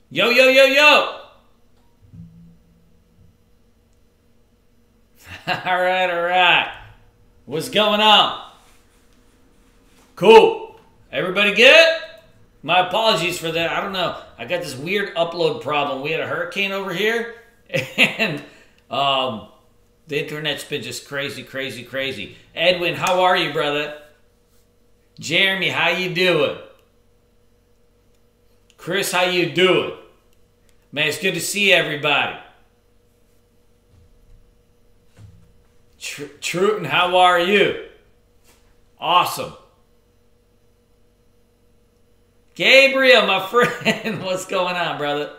Yo, yo, yo, yo. All right. What's going on? Cool. Everybody good? My apologies for that. I don't know. I got this weird upload problem. We had a hurricane over here, and the internet's been just crazy. Edwin, how are you, brother? Jeremy, how you doing? Chris, how you doing? Man, it's good to see everybody. Truton, how are you? Awesome. Gabriel, my friend, what's going on, brother?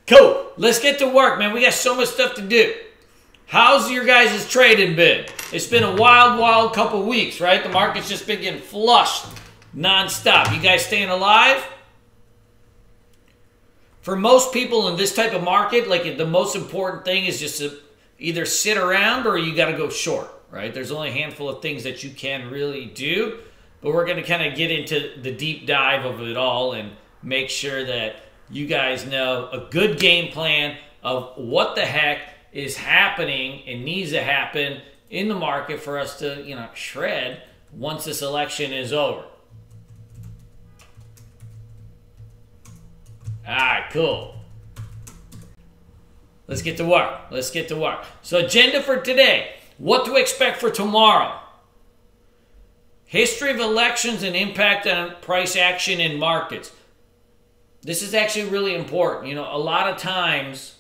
Cool. Let's get to work, man. We got so much stuff to do. How's your guys' trading been? It's been a wild couple weeks, right? The market's just been getting flushed nonstop. You guys staying alive? For most people in this type of market, like the most important thing is just to either sit around or you got to go short, right? There's only a handful of things that you can really do, but we're going to kind of get into the deep dive of it all and make sure that you guys know a good game plan of what the heck is happening and needs to happen in the market for us to, shred once this election is over. All right, cool. Let's get to work. So agenda for today, what to expect for tomorrow. History of elections and impact on price action in markets. This is actually really important. A lot of times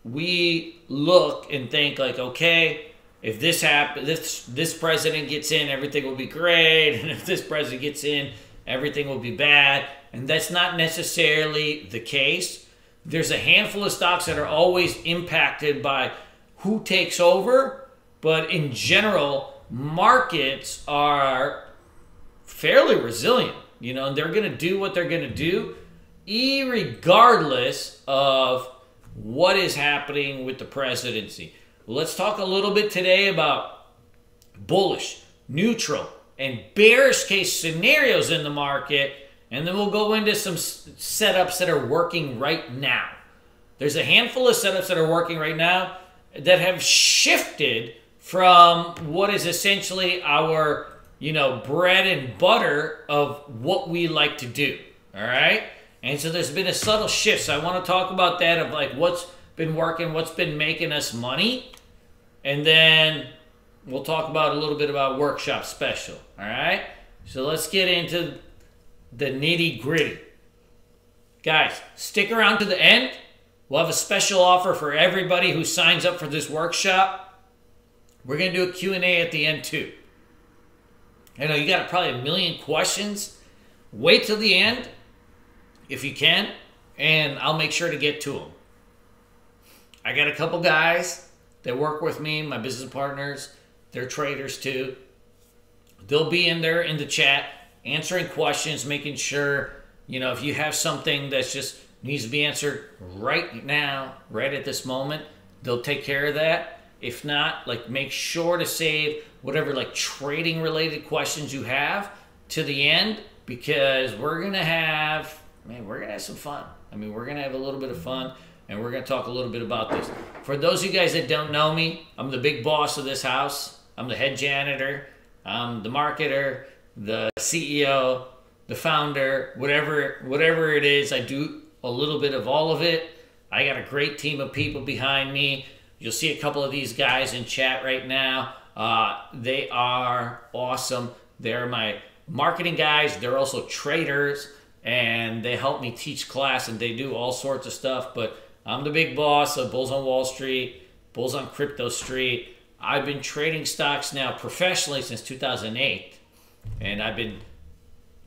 we look and think like, okay, if this happens, this president gets in, everything will be great. And if this president gets in, everything will be bad. And that's not necessarily the case. There's a handful of stocks that are always impacted by who takes over. But in general, markets are fairly resilient, and they're going to do what they're going to do irregardless of what is happening with the presidency. Well, let's talk a little bit today about bullish, neutral, and bearish case scenarios in the market, and then we'll go into some setups that are working right now. There's a handful of setups that are working right now that have shifted from what is essentially our, bread and butter of what we like to do, all right? And so there's been a subtle shift. So I want to talk about that of like what's been working, what's been making us money. And then we'll talk about a little bit about workshop special, all right? So let's get into the nitty gritty. Guys, stick around to the end. We'll have a special offer for everybody who signs up for this workshop. We're going to do a Q&A at the end too. I know you got probably a million questions. Wait till the end if you can, and I'll make sure to get to them. I got a couple guys that work with me, my business partners. They're traders too. They'll be in there in the chat answering questions, making sure, if you have something that's just needs to be answered right now, right at this moment, they'll take care of that. If not, make sure to save whatever trading related questions you have to the end, because we're going to have some fun. We're going to have a little bit of fun, and we're going to talk a little bit about this. For those of you guys that don't know me, I'm the big boss of this house. I'm the head janitor. I'm the marketer, the CEO, the founder, whatever it is. I do a little bit of all of it. I got a great team of people behind me. You'll see a couple of these guys in chat right now. They are awesome. They're my marketing guys. They're also traders, and they help me teach class, and they do all sorts of stuff. But I'm the big boss of Bulls on Wall Street, Bulls on Crypto Street. I've been trading stocks now professionally since 2008, and I've been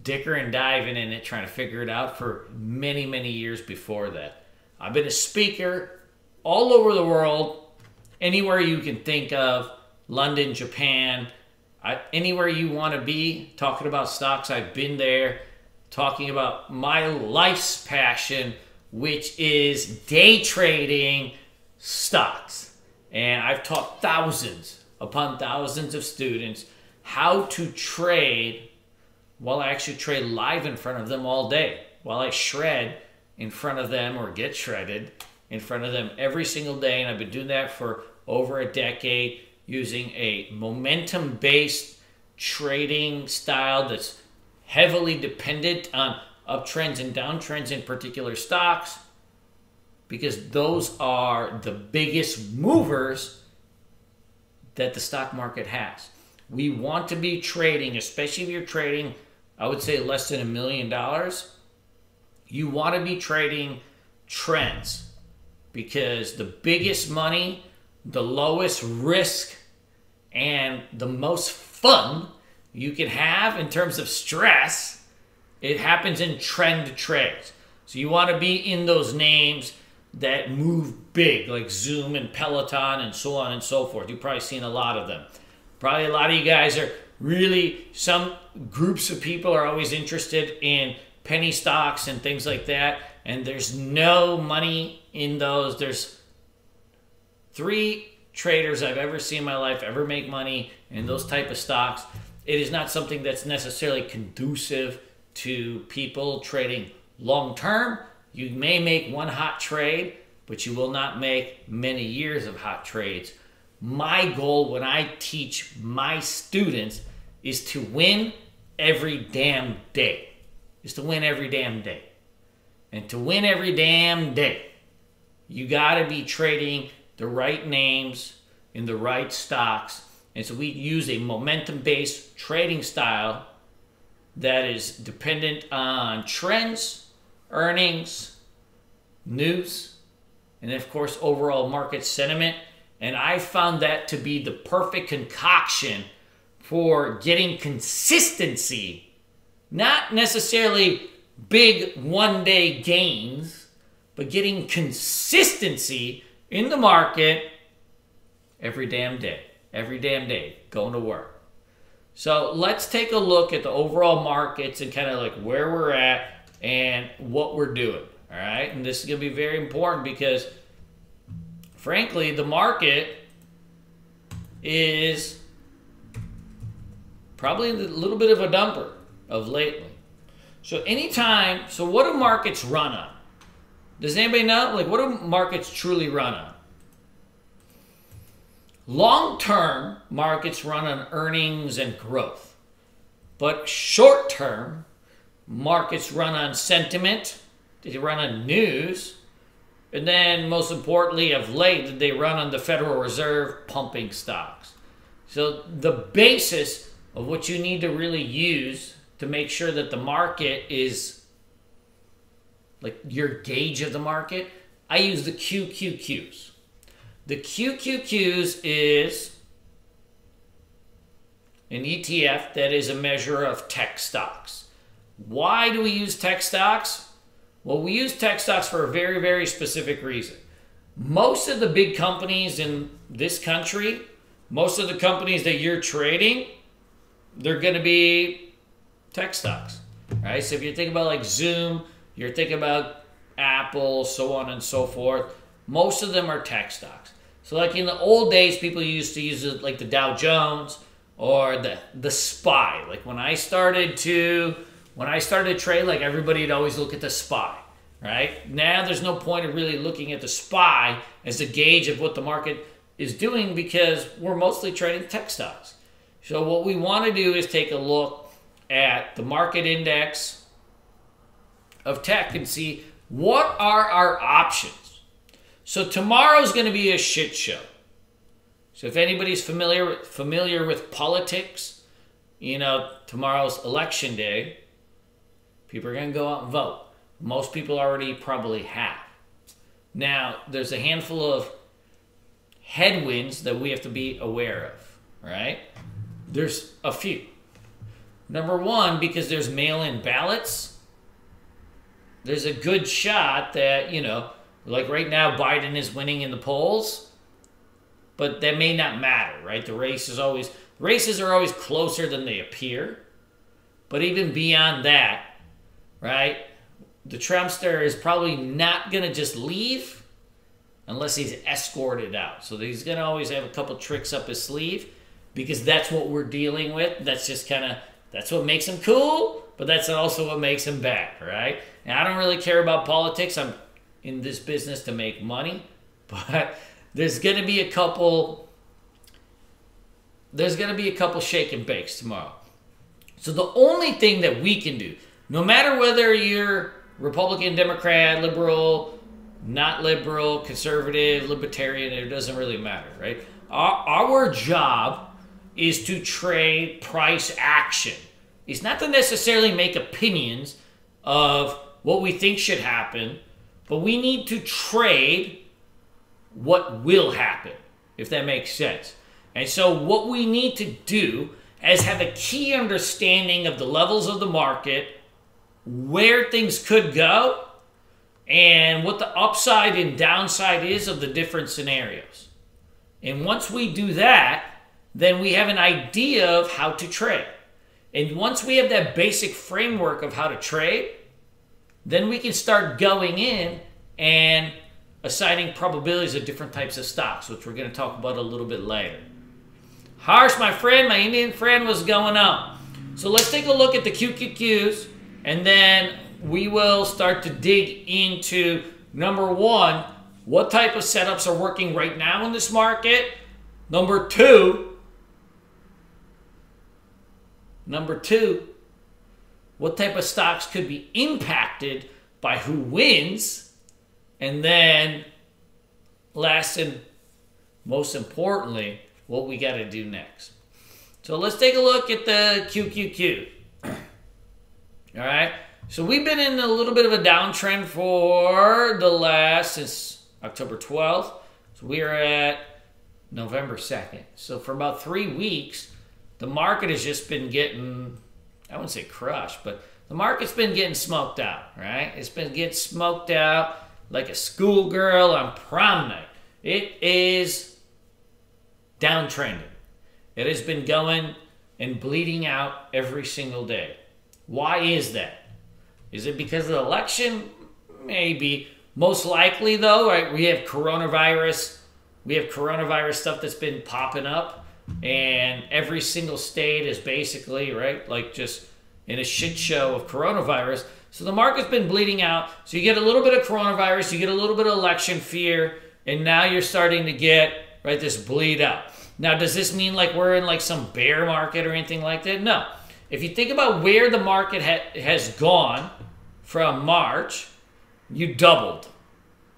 dickering and diving in it, trying to figure it out for many years before that. I've been a speaker all over the world, anywhere you can think of, London, Japan, anywhere you want to be, talking about stocks. I've been there, talking about my life's passion, which is day trading stocks. And I've taught thousands upon thousands of students how to trade while I actually trade live in front of them all day, while I shred in front of them or get shredded in front of them every single day. And I've been doing that for over a decade using a momentum-based trading style that's heavily dependent on uptrends and downtrends in particular stocks, because those are the biggest movers that the stock market has. We want to be trading, especially if you're trading, I would say less than $1 million. You want to be trading trends, because the biggest money, the lowest risk, and the most fun you can have in terms of stress, it happens in trend trades. So you want to be in those names that move big, like Zoom and Peloton and so on and so forth. You've probably seen a lot of them. Probably a lot of you guys are really, some groups of people are always interested in penny stocks and things like that, and there's no money in those. There's 3 traders I've ever seen in my life ever make money in those type of stocks. It is not something that's necessarily conducive to people trading long term. You may make one hot trade, but you will not make many years of hot trades. My goal when I teach my students is to win every damn day. Is to win every damn day. And to win every damn day, you got to be trading the right names in the right stocks. And so we use a momentum-based trading style that is dependent on trends, earnings, news, and of course overall market sentiment. And I found that to be the perfect concoction for getting consistency, not necessarily big one-day gains, but getting consistency in the market every damn day, going to work. So let's take a look at the overall markets and kind of like where we're at and what we're doing. All right. And this is going to be very important because, frankly, the market is probably a little bit of a dumper of lately. So anytime, so what do markets run on? Does anybody know? Like, what do markets truly run on? Long-term markets run on earnings and growth. But short-term markets run on sentiment, they run on news, and then most importantly of late, they run on the Federal Reserve pumping stocks. So the basis of what you need to really use to make sure that the market is like your gauge of the market, I use the QQQs. The QQQs is an ETF that is a measure of tech stocks. Why do we use tech stocks? Well, we use tech stocks for a very, very specific reason. Most of the big companies in this country, most of the companies that you're trading, they're going to be tech stocks, right? So if you think about like Zoom, you're thinking about Apple, so on and so forth. Most of them are tech stocks. So like in the old days, people used to use it like the Dow Jones or the SPY. Like when I started to trade, like everybody would always look at the SPY, right? Now there's no point of really looking at the SPY as a gauge of what the market is doing because we're mostly trading tech stocks. So what we want to do is take a look at the market index of tech and see what are our options. So tomorrow's going to be a shit show. So if anybody's familiar with politics, you know, tomorrow's election day, people are going to go out and vote. Most people already probably have. Now, there's a handful of headwinds that we have to be aware of, right? There's a few. Number one, because there's mail-in ballots, there's a good shot that, you know, like right now, Biden is winning in the polls, but that may not matter, right? Races are always closer than they appear. But even beyond that, right, the Trumpster is probably not going to just leave unless he's escorted out. So he's going to always have a couple tricks up his sleeve because that's what we're dealing with. That's just kind of That's what makes them cool, but that's also what makes them bad, right? And I don't really care about politics. I'm in this business to make money, but there's going to be a couple shake and bakes tomorrow. So the only thing that we can do, no matter whether you're Republican, Democrat, liberal, not liberal, conservative, libertarian, it doesn't really matter, right? Our job is to trade price action. It's not to necessarily make opinions of what we think should happen, but we need to trade what will happen, if that makes sense. And so what we need to do is have a key understanding of the levels of the market, where things could go, and what the upside and downside is of the different scenarios. And once we do that, then we have an idea of how to trade. And once we have that basic framework of how to trade, then we can start going in and assigning probabilities of different types of stocks, which we're going to talk about a little bit later. Harsh, my friend, my Indian friend, what's going on? So let's take a look at the QQQs, and then we will start to dig into, number one, what type of setups are working right now in this market. Number two, what type of stocks could be impacted by who wins. And then last and most importantly, what we got to do next. So let's take a look at the QQQ. All right. So we've been in a little bit of a downtrend for the last, since October 12th. So we are at November 2nd. So for about 3 weeks, the market has just been getting, I wouldn't say crushed, but the market's been getting smoked out, right? It's been getting smoked out like a schoolgirl on prom night. It is downtrending. It has been going and bleeding out every single day. Why is that? Is it because of the election? Maybe. Most likely, though, right? We have coronavirus. We have coronavirus stuff that's been popping up, and every single state is basically, right, like just in a shit show of coronavirus. So the market's been bleeding out. So you get a little bit of coronavirus, you get a little bit of election fear, and now you're starting to get, right, this bleed out. Now, does this mean like we're in like some bear market or anything like that? No. If you think about where the market has gone from March, you doubled.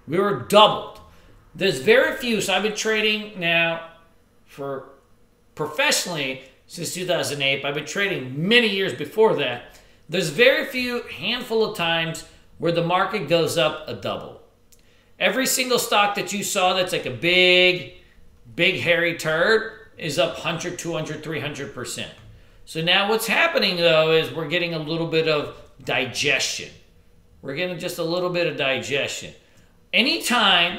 We were doubled. There's very few. So I've been trading now for professionally since 2008. But I've been trading many years before that. There's very few, handful of times where the market goes up a double. Every single stock that you saw that's like a big hairy turd is up 100, 200, 300%. So now what's happening, though, is we're getting a little bit of digestion. We're getting just a little bit of digestion. Anytime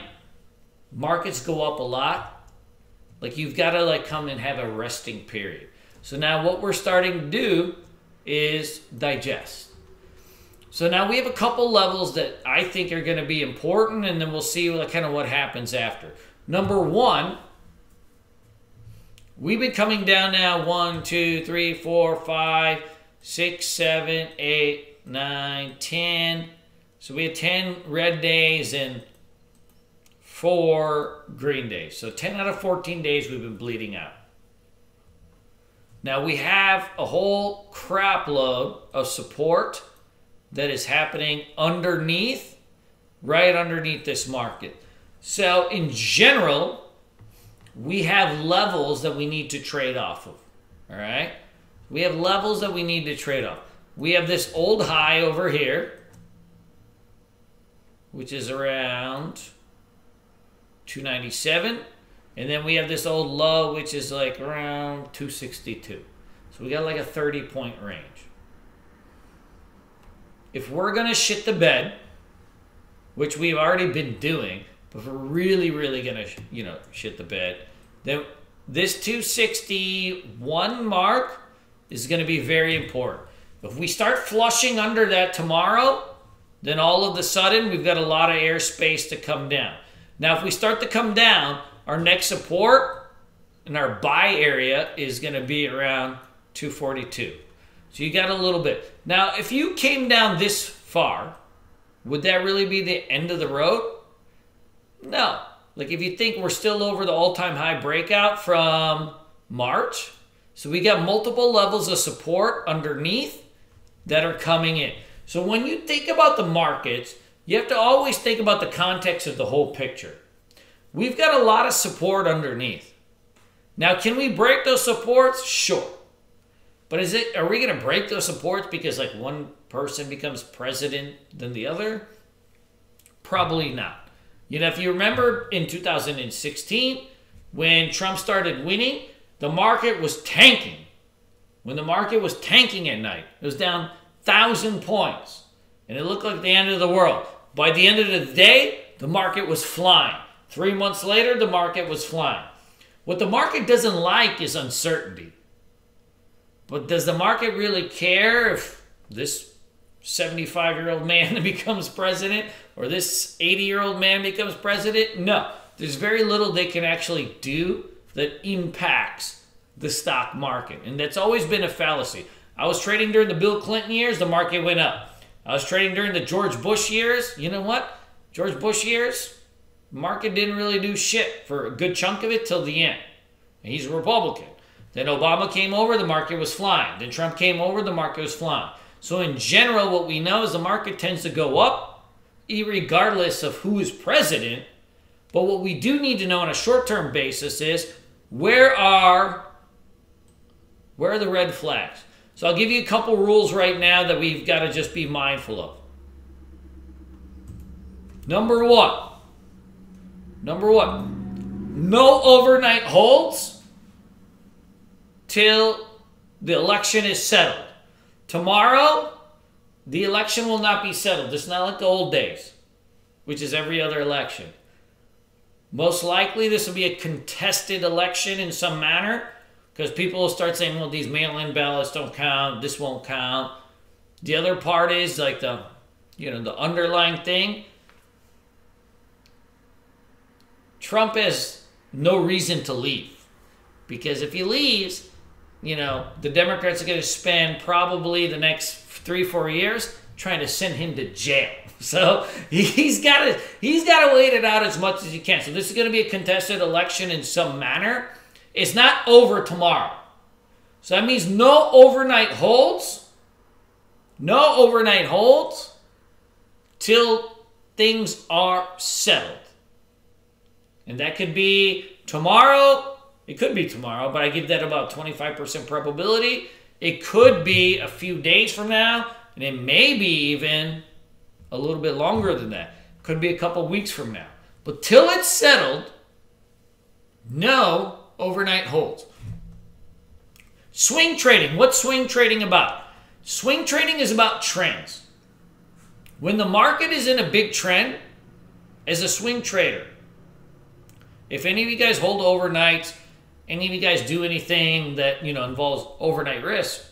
markets go up a lot, like you've got to like come and have a resting period. So now what we're starting to do is digest. So now we have a couple levels that I think are going to be important, and then we'll see kind of what happens after. Number one, we've been coming down now 1, 2, 3, 4, 5, 6, 7, 8, 9, 10. So we had 10 red days and 4 green days. So 10 out of 14 days we've been bleeding out. Now we have a whole crap load of support that is happening underneath, right underneath this market. So in general, we have levels that we need to trade off of, all right? We have levels that we need to trade off. We have this old high over here, which is around 297. And then we have this old low, which is like around 262. So we got like a 30-point range. If we're going to shit the bed, which we've already been doing, but if we're really, really going to, shit the bed, then this 261 mark is going to be very important. If we start flushing under that tomorrow, then all of a sudden we've got a lot of airspace to come down. Now, if we start to come down, our next support in our buy area is going to be around 242. So you got a little bit. Now, if you came down this far, would that really be the end of the road? No. Like if you think we're still over the all-time high breakout from March, so we got multiple levels of support underneath that are coming in. So when you think about the markets, you have to always think about the context of the whole picture. We've got a lot of support underneath. Now, can we break those supports? Sure. But are we going to break those supports because like one person becomes president than the other? Probably not. You know, if you remember in 2016, when Trump started winning, the market was tanking. When the market was tanking at night, it was down 1,000 points. And it looked like the end of the world. By the end of the day, the market was flying. 3 months later, the market was flying. What the market doesn't like is uncertainty. But does the market really care if this 75-year-old man becomes president or this 80-year-old man becomes president? No. There's very little they can actually do that impacts the stock market. And that's always been a fallacy. I was trading during the Bill Clinton years, the market went up. I was trading during the George Bush years. You know what? George Bush years, market didn't really do shit for a good chunk of it till the end. And he's a Republican. Then Obama came over, the market was flying. Then Trump came over, the market was flying. So in general, what we know is the market tends to go up, regardless of who is president. But what we do need to know on a short-term basis is where are the red flags? So I'll give you a couple rules right now that we've got to just be mindful of. Number one, no overnight holds till the election is settled. Tomorrow, the election will not be settled. It's not like the old days, which is every other election. Most likely, this will be a contested election in some manner because people will start saying, well, these mail-in ballots don't count. This won't count. The other part is like the underlying thing. Trump has no reason to leave because if he leaves, the Democrats are going to spend probably the next 3-4 years trying to send him to jail. So he's got to wait it out as much as he can. So this is going to be a contested election in some manner. It's not over tomorrow. So that means no overnight holds. No overnight holds till things are settled. And that could be tomorrow. It could be tomorrow, but I give that about 25% probability. It could be a few days from now, and it may be even a little bit longer than that. Could be a couple weeks from now. But till it's settled, no overnight holds. Swing trading. What's swing trading about? Swing trading is about trends. When the market is in a big trend, as a swing trader, if any of you guys hold overnights, any of you guys do anything that involves overnight risk,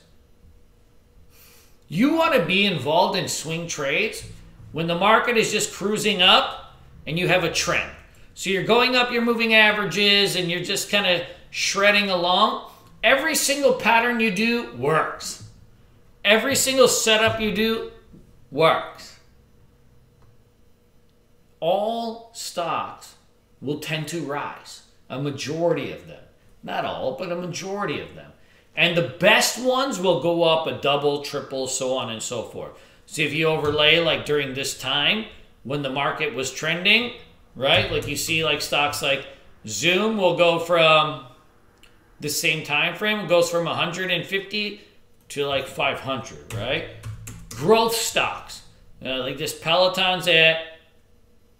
you want to be involved in swing trades when the market is just cruising up and you have a trend. So you're going up your moving averages and you're just kind of shredding along. Every single pattern you do works. Every single setup you do works. All stocks will tend to rise. A majority of them. Not all, but a majority of them. And the best ones will go up a double, triple, so on and so forth. So if you overlay like during this time when the market was trending, right? Like you see like stocks like Zoom will go from the same time frame. It goes from 150 to like 500, right? Growth stocks. Like this Peloton's at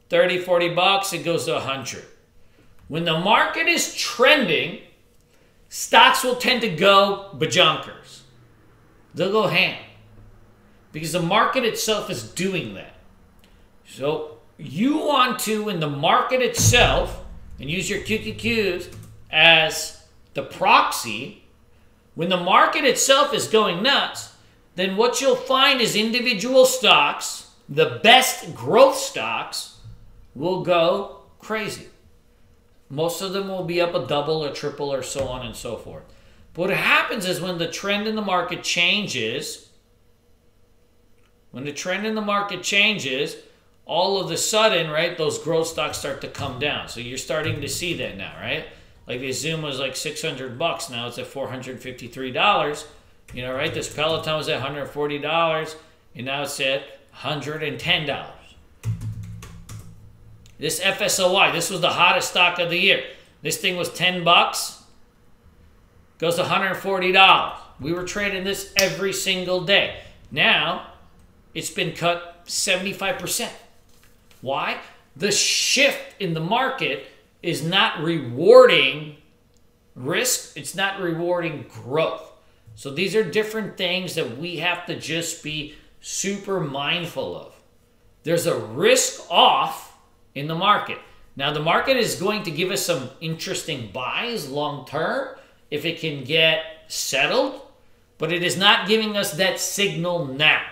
30, 40 bucks. It goes to 100. When the market is trending, stocks will tend to go bajonkers. They'll go ham. Because the market itself is doing that. So you want to, in the market itself, and use your QQQs as the proxy, when the market itself is going nuts, then what you'll find is individual stocks, the best growth stocks, will go crazy. Most of them will be up a double or triple or so on and so forth. But what happens is when the trend in the market changes, all of a sudden, right, those growth stocks start to come down. So you're starting to see that now, right? Like the Zoom was like $600, now it's at $453. You know, right? This Peloton was at $140, and now it's at $110. This FSOI, this was the hottest stock of the year. This thing was $10, goes to $140. We were trading this every single day. Now, it's been cut 75%. Why? The shift in the market is not rewarding risk. It's not rewarding growth. So these are different things that we have to just be super mindful of. There's a risk off in the market. Now, the market is going to give us some interesting buys long term if it can get settled, but it is not giving us that signal now.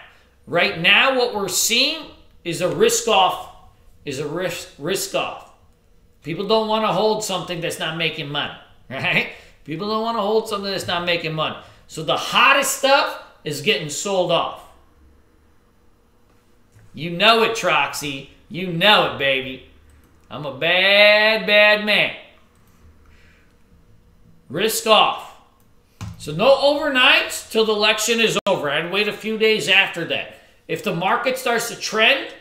Right now, what we're seeing is a risk off. Risk off. People don't want to hold something that's not making money, right? People don't want to hold something that's not making money. So the hottest stuff is getting sold off. You know it, Troxy. You know it, baby. I'm a bad, bad man. Risk off. So no overnights till the election is over. I'd wait a few days after that. If the market starts to trend,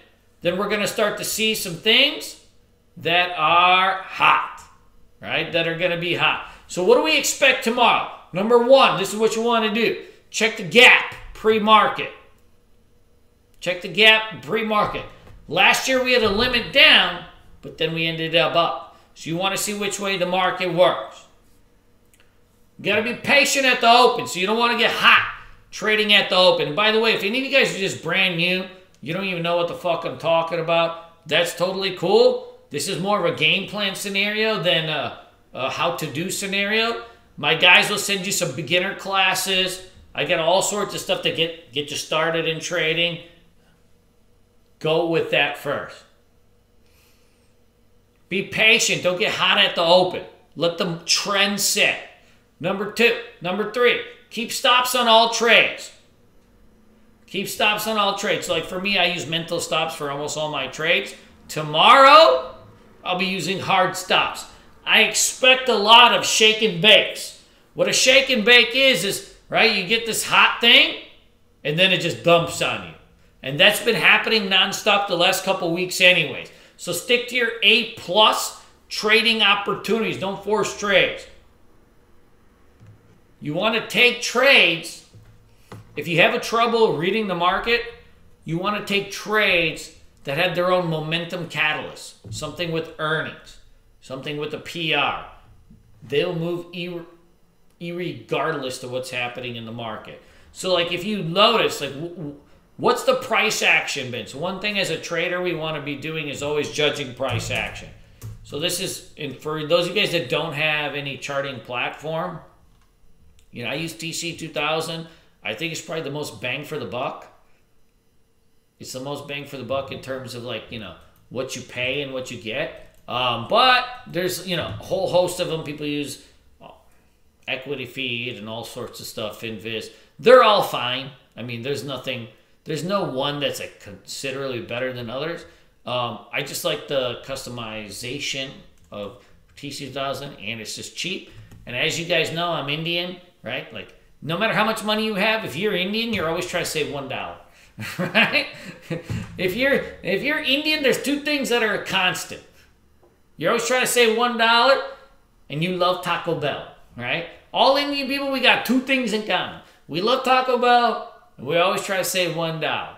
then we're going to start to see some things that are hot, right? That are going to be hot. So what do we expect tomorrow? Number one, this is what you want to do. Check the gap pre-market. Check the gap pre-market. Last year we had a limit down, but then we ended up. So you want to see which way the market works. You got to be patient at the open, so you don't want to get hot trading at the open. And by the way, if any of you guys are just brand new, you don't even know what the fuck I'm talking about, that's totally cool. This is more of a game plan scenario than a how-to-do scenario. My guys will send you some beginner classes. I got all sorts of stuff to get you started in trading. Go with that first. Be patient. Don't get hot at the open. Let the trend set. Number three, keep stops on all trades. Keep stops on all trades. So like for me, I use mental stops for almost all my trades. Tomorrow, I'll be using hard stops. I expect a lot of shake and bakes. What a shake and bake is, right, you get this hot thing, and then it just dumps on you. And that's been happening nonstop the last couple weeks anyways. So stick to your A+ trading opportunities. Don't force trades. You want to take trades. If you have a trouble reading the market, you want to take trades that have their own momentum catalyst. Something with earnings. Something with a PR. They'll move irregardless of what's happening in the market. So like if you notice, like what's the price action been? So one thing as a trader we want to be doing is always judging price action. So this is, and for those of you guys that don't have any charting platform, you know, I use TC2000. I think it's probably the most bang for the buck. It's the most bang for the buck in terms of like, you know, what you pay and what you get. But there's, you know, a whole host of them. People use Equity Feed and all sorts of stuff, Invis. They're all fine. I mean, there's no one that's like considerably better than others. I just like the customization of TC2000, and it's just cheap. And as you guys know, I'm Indian, right? Like, no matter how much money you have, if you're Indian, you're always trying to save $1, right? If you're Indian, there's two things that are a constant. You're always trying to save $1, and you love Taco Bell, right? All Indian people, we got two things in common. We love Taco Bell, and we always try to save $1.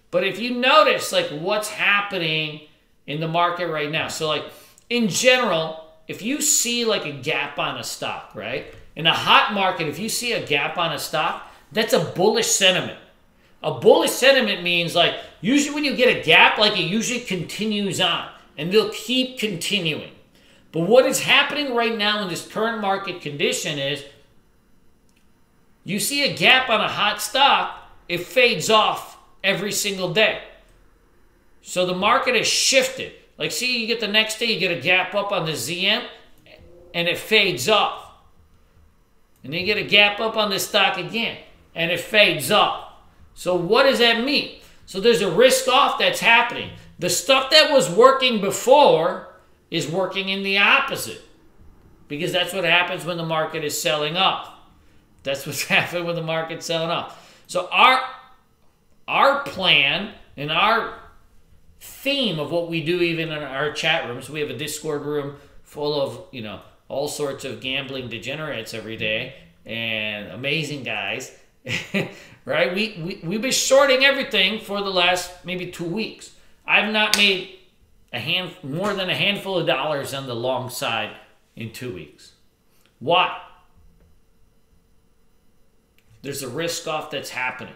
But if you notice, like, what's happening in the market right now. So, like, in general, if you see, like, a gap on a stock, right? In a hot market, if you see a gap on a stock, that's a bullish sentiment. A bullish sentiment means, like, usually when you get a gap, like, it usually continues on. And they'll keep continuing. But what is happening right now in this current market condition is you see a gap on a hot stock, it fades off every single day. So the market has shifted. Like, see, you get the next day, you get a gap up on the ZM, and it fades off. And then you get a gap up on this stock again, and it fades off. So what does that mean? So there's a risk off that's happening. The stuff that was working before is working in the opposite, because that's what happens when the market is selling off. That's what's happening when the market's selling off. So our plan and our theme of what we do, even in our chat rooms, we have a Discord room full of, you know, all sorts of gambling degenerates every day and amazing guys, right? We've been shorting everything for the last maybe 2 weeks. I've not made more than a handful of dollars on the long side in 2 weeks. Why? There's a risk off that's happening.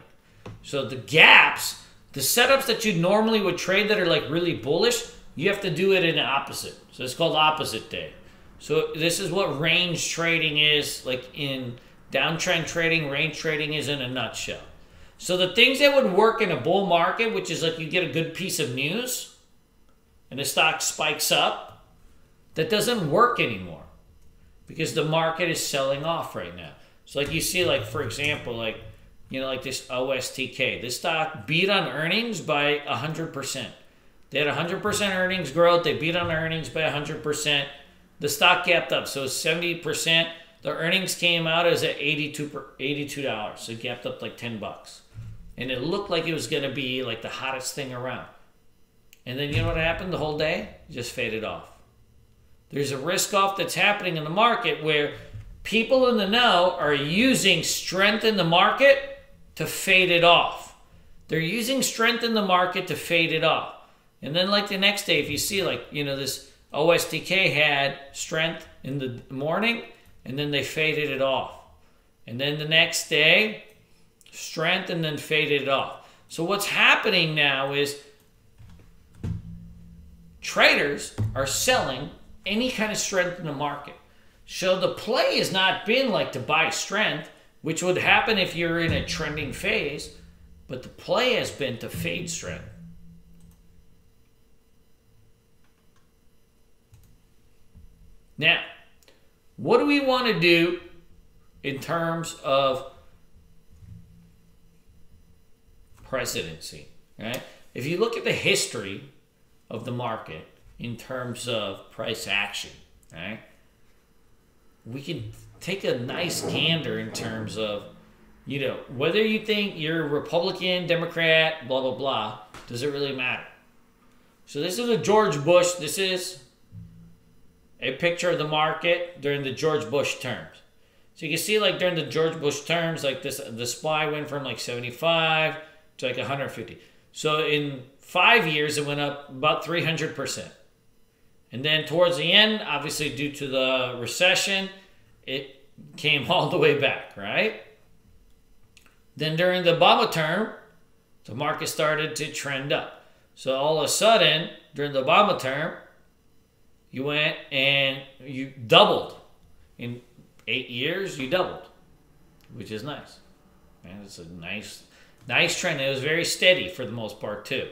So the gaps, the setups that you normally would trade that are like really bullish, you have to do it in the opposite. So it's called opposite day. So this is what range trading is, like in downtrend trading, range trading is in a nutshell. So the things that would work in a bull market, which is like you get a good piece of news and the stock spikes up, that doesn't work anymore because the market is selling off right now. So like you see, like for example, like, you know, like this OSTK, this stock beat on earnings by 100%. They had 100% earnings growth. They beat on earnings by 100%. The stock gapped up, so it's 70%. The earnings came out as at $82. So it gapped up like $10. And it looked like it was going to be like the hottest thing around. And then you know what happened the whole day? It just faded off. There's a risk off that's happening in the market where people in the know are using strength in the market to fade it off. They're using strength in the market to fade it off. And then like the next day, if you see like, you know, this OSTK had strength in the morning and then they faded it off. And then the next day, strength and then faded it off. So what's happening now is traders are selling any kind of strength in the market. So the play has not been like to buy strength, which would happen if you're in a trending phase, but the play has been to fade strength. Now, what do we want to do in terms of presidency, right? If you look at the history of the market in terms of price action, right? We can take a nice gander in terms of, you know, whether you think you're Republican, Democrat, blah, blah, blah, does it really matter? So this is a George Bush. This is a picture of the market during the George Bush terms. So you can see like during the George Bush terms, like this, the SPY went from like 75 to like 150. So in 5 years, it went up about 300%. And then towards the end, obviously due to the recession, it came all the way back, right? Then during the Obama term, the market started to trend up. So all of a sudden, during the Obama term, you went and you doubled. In 8 years, you doubled, which is nice. And it's a nice trend. It was very steady for the most part, too.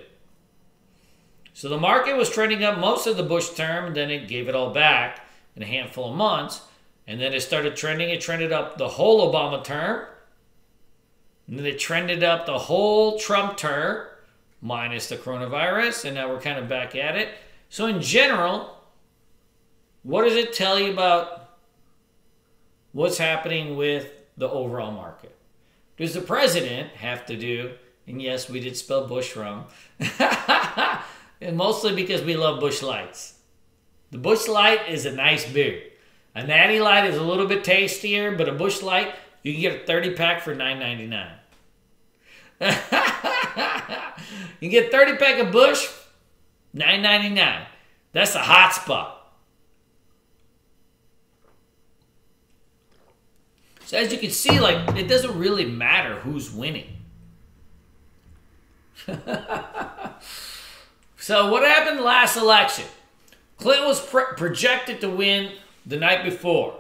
So the market was trending up most of the Bush term, and then it gave it all back in a handful of months. And then it started trending. It trended up the whole Obama term. And then it trended up the whole Trump term, minus the coronavirus. And now we're kind of back at it. So in general, what does it tell you about what's happening with the overall market? Does the president have to do, and yes, we did spell Bush wrong, and mostly because we love Bush Lights. The Bush Light is a nice beer. A Natty Light is a little bit tastier, but a Bush Light, you can get a 30-pack for $9.99. You can get a 30-pack of Bush, $9.99. That's the hot spot. So as you can see, like, it doesn't really matter who's winning. So what happened last election? Clinton was projected to win the night before.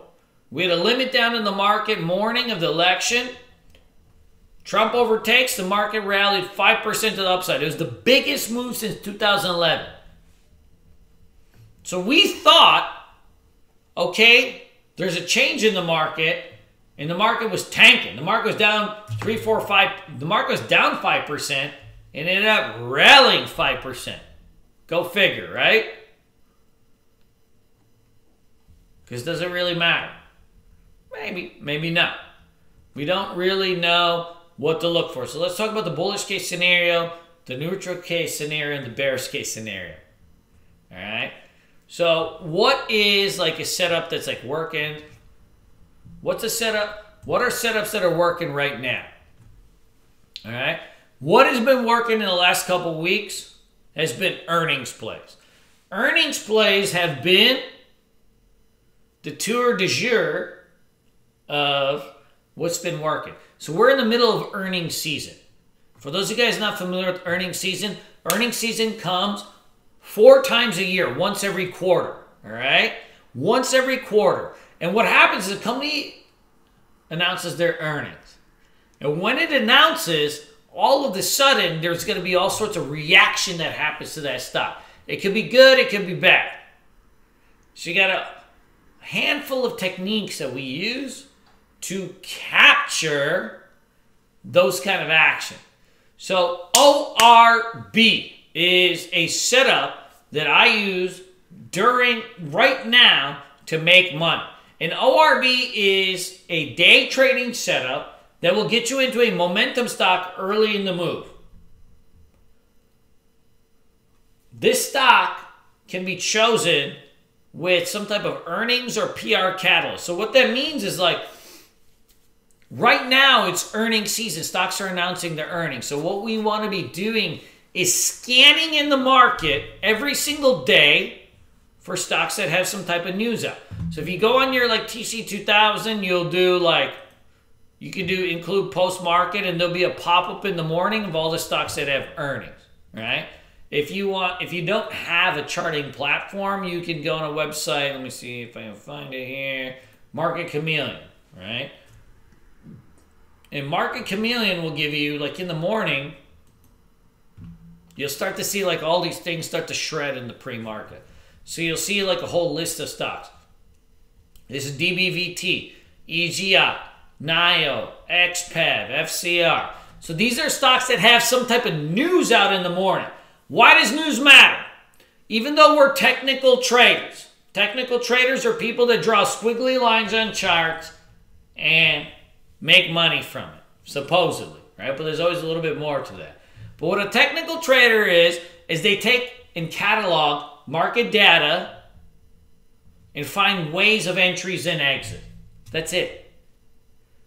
We had a limit down in the market morning of the election. Trump overtakes. The market rallied 5% to the upside. It was the biggest move since 2011. So we thought, okay, there's a change in the market. and the market was tanking. The market was down 3, 4, 5. The market was down 5% and ended up rallying 5%. Go figure, right? Because does it really matter? Maybe, maybe not. We don't really know what to look for. So let's talk about the bullish case scenario, the neutral case scenario, and the bearish case scenario. All right? So what is like a setup that's like working? What's a setup? What are setups that are working right now? All right? What has been working in the last couple weeks has been earnings plays. Earnings plays have been the tour de jour of what's been working. So we're in the middle of earnings season. For those of you guys not familiar with earnings season comes 4 times a year, once every quarter. All right? Once every quarter. And what happens is the company announces their earnings. And when it announces, all of a sudden, there's going to be all sorts of reaction that happens to that stock. It could be good, it could be bad. So you got a handful of techniques that we use to capture those kind of action. So ORB is a setup that I use right now to make money. An ORB is a day trading setup that will get you into a momentum stock early in the move. This stock can be chosen with some type of earnings or PR catalyst. So what that means is like, right now it's earnings season. Stocks are announcing their earnings. So what we want to be doing is scanning in the market every single day for stocks that have some type of news out. So if you go on your like TC2000, you'll do like, you can do include post-market, and there'll be a pop-up in the morning of all the stocks that have earnings, right? If you don't have a charting platform, you can go on a website. Let me see if I can find it here. Market Chameleon, right? And Market Chameleon will give you, like in the morning, you'll start to see like all these things start to shred in the pre-market. So you'll see like a whole list of stocks. This is DBVT, EGI, NIO, XPEV, FCR. So these are stocks that have some type of news out in the morning. Why does news matter? Even though we're technical traders are people that draw squiggly lines on charts and make money from it, supposedly, right? But there's always a little bit more to that. But what a technical trader is they take and catalog market data and find ways of entries and exit. That's it.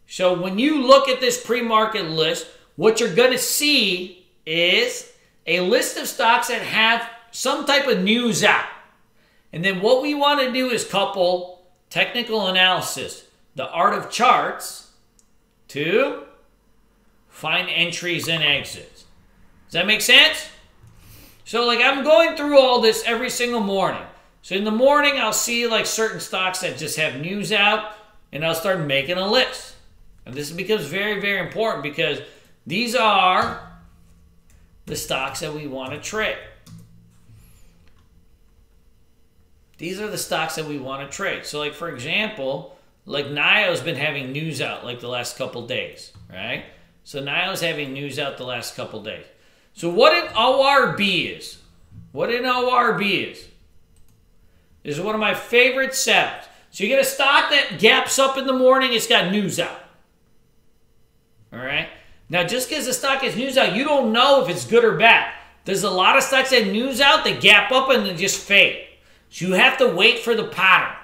So when you look at this pre-market list, what you're going to see is a list of stocks that have some type of news out. And then what we want to do is couple technical analysis, the art of charts, to find entries and exits. Does that make sense? So like I'm going through all this every single morning. So in the morning, I'll see like certain stocks that just have news out, and I'll start making a list. And this becomes very, very important because these are the stocks that we want to trade. These are the stocks that we want to trade. So like for example, like NIO's been having news out like the last couple days, right? So NIO's having news out the last couple days. So what an ORB is, is one of my favorite setups. So you get a stock that gaps up in the morning, it's got news out. All right? Now, just because the stock has news out, you don't know if it's good or bad. There's a lot of stocks that have news out, they gap up and then just fade. So you have to wait for the pattern.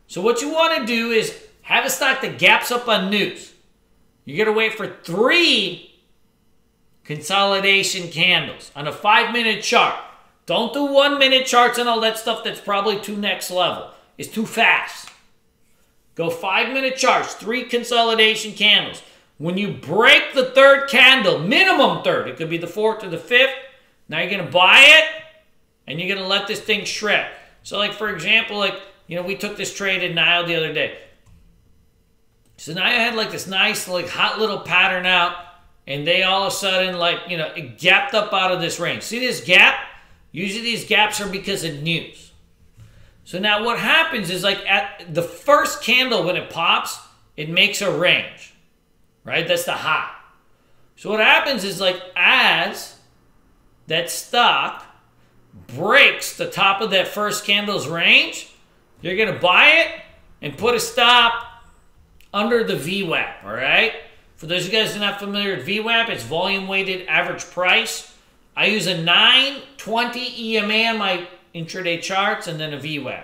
So what you want to do is have a stock that gaps up on news. You're going to wait for 3 consolidation candles on a 5-minute chart. Don't do 1-minute charts and all that stuff. That's probably too next level. It's too fast. Go 5-minute charts, 3 consolidation candles. When you break the 3rd candle, minimum 3rd, it could be the 4th or the 5th, now you're going to buy it and you're going to let this thing shred. So like for example, like, you know, we took this trade in NIO the other day. So NIO had like this nice like hot little pattern out, and they all of a sudden like, you know, it gapped up out of this range. See this gap? Usually these gaps are because of news. So now what happens is like at the first candle when it pops, it makes a range, right? That's the high. So what happens is, like, as that stock breaks the top of that first candle's range, you're going to buy it and put a stop under the VWAP, all right? For those of you guys who are not familiar with VWAP, it's volume weighted average price. I use a 920 EMA on my intraday charts and then a VWAP.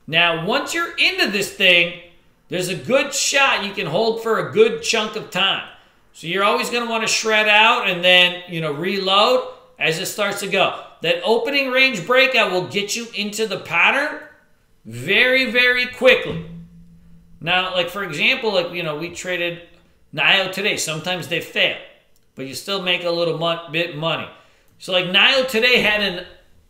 Now, once you're into this thing, there's a good shot you can hold for a good chunk of time. So you're always going to want to shred out and then, reload as it starts to go. That opening range breakout will get you into the pattern very, very quickly. Now, like, for example, like, we traded NIO today. Sometimes they fail, but you still make a little bit money. So, like, NIO today had an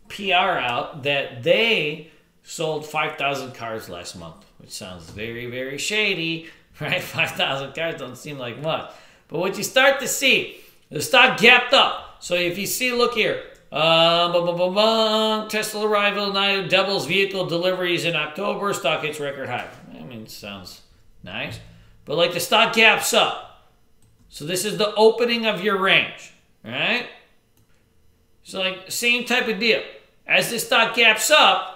PR out that they sold 5,000 cards last month, which sounds very, very shady, right? 5,000 cards don't seem like much. But what you start to see, the stock gapped up. So if you see, look here, Tesla arrival, NIO doubles vehicle deliveries in October, stock hits record high. I mean, it sounds nice. But like the stock gaps up. So this is the opening of your range, right? So like same type of deal. As this stock gaps up,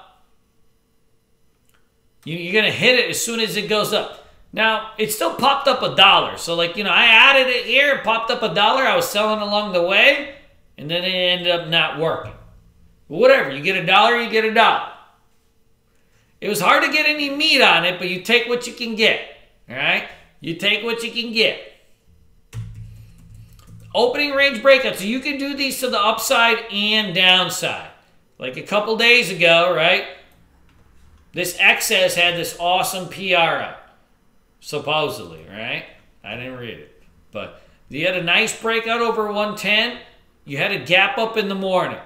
you're going to hit it as soon as it goes up. Now, it still popped up $1. So, like, I added it here, it popped up $1. I was selling along the way, and then it ended up not working. But whatever, you get $1, you get $1. It was hard to get any meat on it, but you take what you can get, all right? You take what you can get. Opening range breakout. So you can do these to the upside and downside. Like a couple days ago, right? This excess had this awesome PR out. Supposedly, right? I didn't read it. But you had a nice breakout over 110. You had a gap up in the morning.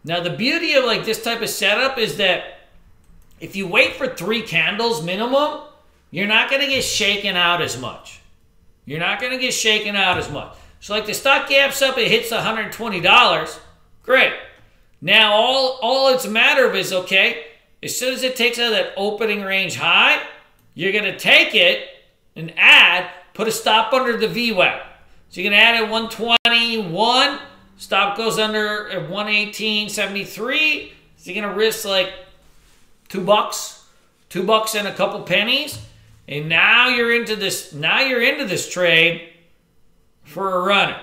Now, the beauty of like this type of setup is that if you wait for 3 candles minimum, you're not going to get shaken out as much. You're not going to get shaken out as much. So like the stock gaps up, it hits $120. Great. Now, all it's a matter of is, okay, as soon as it takes out that opening range high, you're going to take it and put a stop under the VWAP. So you're going to add at 121, stop goes under at 118.73. So you're going to risk like $2, $2 and a couple pennies. And now you're into this trade for a runner.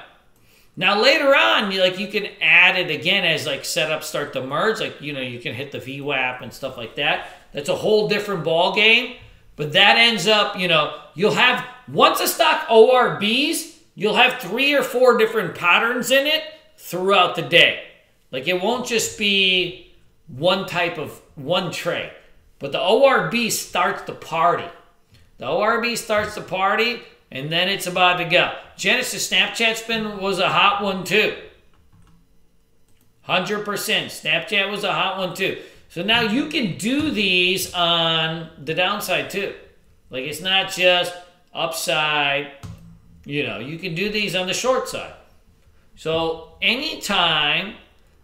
Now later on, you can add it again as like setups start to merge. Like, you can hit the VWAP and stuff like that. That's a whole different ball game. But that ends up, you'll have, once a stock ORBs, you'll have 3 or 4 different patterns in it throughout the day. Like it won't just be one trade. But the ORB starts the party. The ORB starts the party, and then it's about to go. Genesis Snapchat spin was a hot one too. 100%. Snapchat was a hot one too. So now you can do these on the downside too. Like it's not just upside. You can do these on the short side. So anytime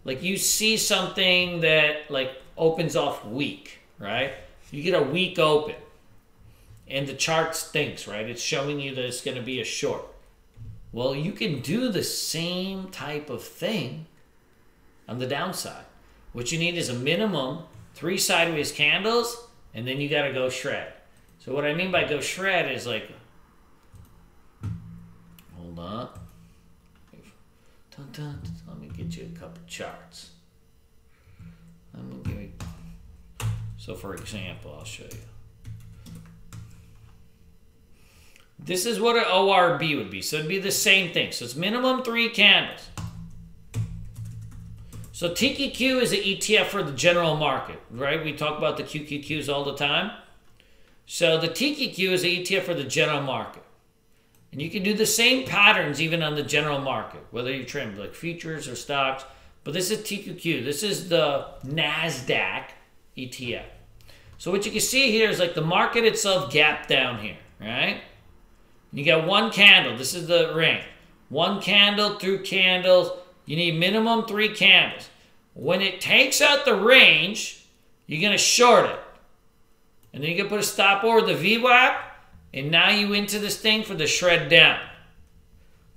like you see something that like opens off weak, right? You get a weak open. And the chart stinks, right? It's showing you that it's going to be a short. Well, you can do the same type of thing on the downside. What you need is a minimum 3 sideways candles, and then you got to go shred. So what I mean by go shred is like, hold on. Let me get you a couple charts. So for example, I'll show you. This is what an ORB would be. So it'd be the same thing. So it's minimum 3 candles. So TQQ is an ETF for the general market, right? We talk about the QQQs all the time. So the TQQ is an ETF for the general market. And you can do the same patterns even on the general market, whether you trade like futures or stocks. But this is TQQ. This is the NASDAQ ETF. So what you can see here is like the market itself gapped down here, right? You got 1 candle. This is the ring. 1 candle, 2 candles. You need minimum 3 candles. When it takes out the range, you're going to short it. And then you can put a stop order, the VWAP, and now you into this thing for the shred down.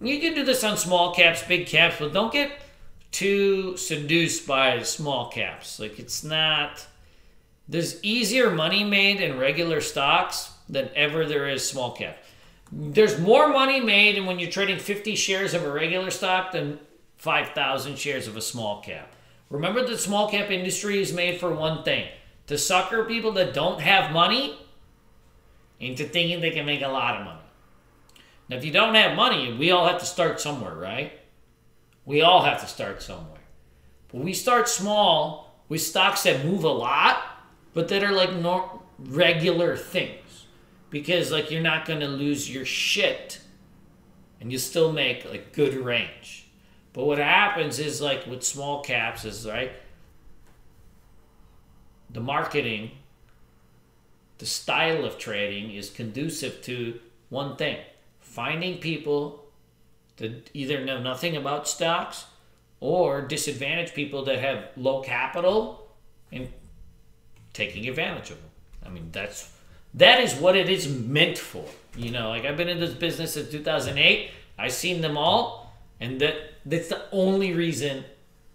You can do this on small caps, big caps, but don't get too seduced by small caps. Like, it's not... There's easier money made in regular stocks than ever there is small cap. There's more money made when you're trading 50 shares of a regular stock than 5,000 shares of a small cap. Remember, the small cap industry is made for one thing: to sucker people that don't have money into thinking they can make a lot of money. Now, if you don't have money, we all have to start somewhere, right? We all have to start somewhere. But we start small with stocks that move a lot, but that are like regular things. Because like, you're not going to lose your shit, and you still make like good range. But what happens is, like with small caps, is right, the marketing, the style of trading is conducive to one thing: finding people that either know nothing about stocks or disadvantaged people that have low capital and taking advantage of them. I mean, that is what it is meant for. You know, like, I've been in this business since 2008. I've seen them all, and that's the only reason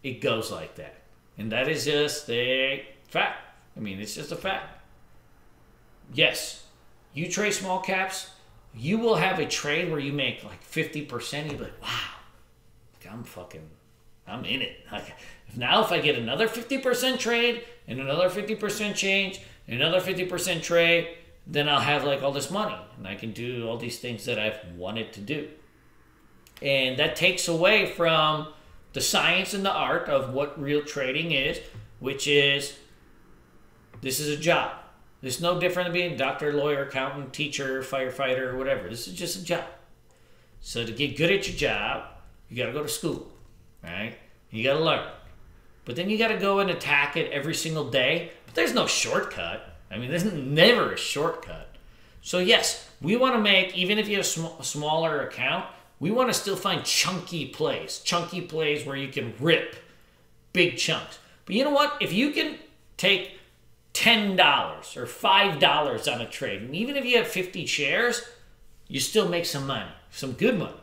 it goes like that. And that is just a fact. I mean, it's just a fact. Yes, you trade small caps, you will have a trade where you make like 50%. You'll be like, wow, I'm in it. Like, if I get another 50% trade and another 50% change and another 50% trade, then I'll have like all this money and I can do all these things that I've wanted to do. And that takes away from the science and the art of what real trading is, which is, this is a job. This is no different than being a doctor, lawyer, accountant, teacher, firefighter, or whatever. This is just a job. So to get good at your job, you got to go to school, right? You got to learn. But then you got to go and attack it every single day. But there's no shortcut. I mean, there's never a shortcut. So yes, we want to make, even if you have a smaller account, we want to still find chunky plays where you can rip big chunks. But you know what? If you can take $10 or $5 on a trade, and even if you have 50 shares, you still make some money, some good money.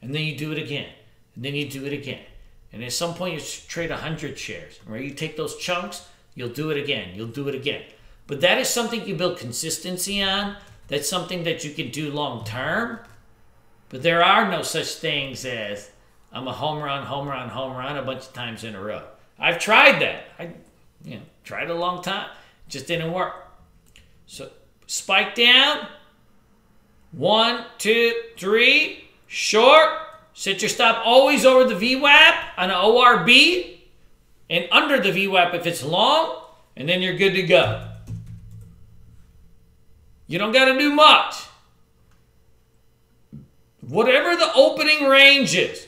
And then you do it again, and then you do it again. And at some point you trade 100 shares, where you take those chunks, you'll do it again, you'll do it again. But that is something you build consistency on. That's something that you can do long term. But there are no such things as, I'm a home run a bunch of times in a row. I've tried that. I tried a long time. Just didn't work. So spike down. 1, 2, 3. Short. Set your stop always over the VWAP on an ORB. And under the VWAP if it's long. And then you're good to go. You don't got to do much. Whatever the opening range is.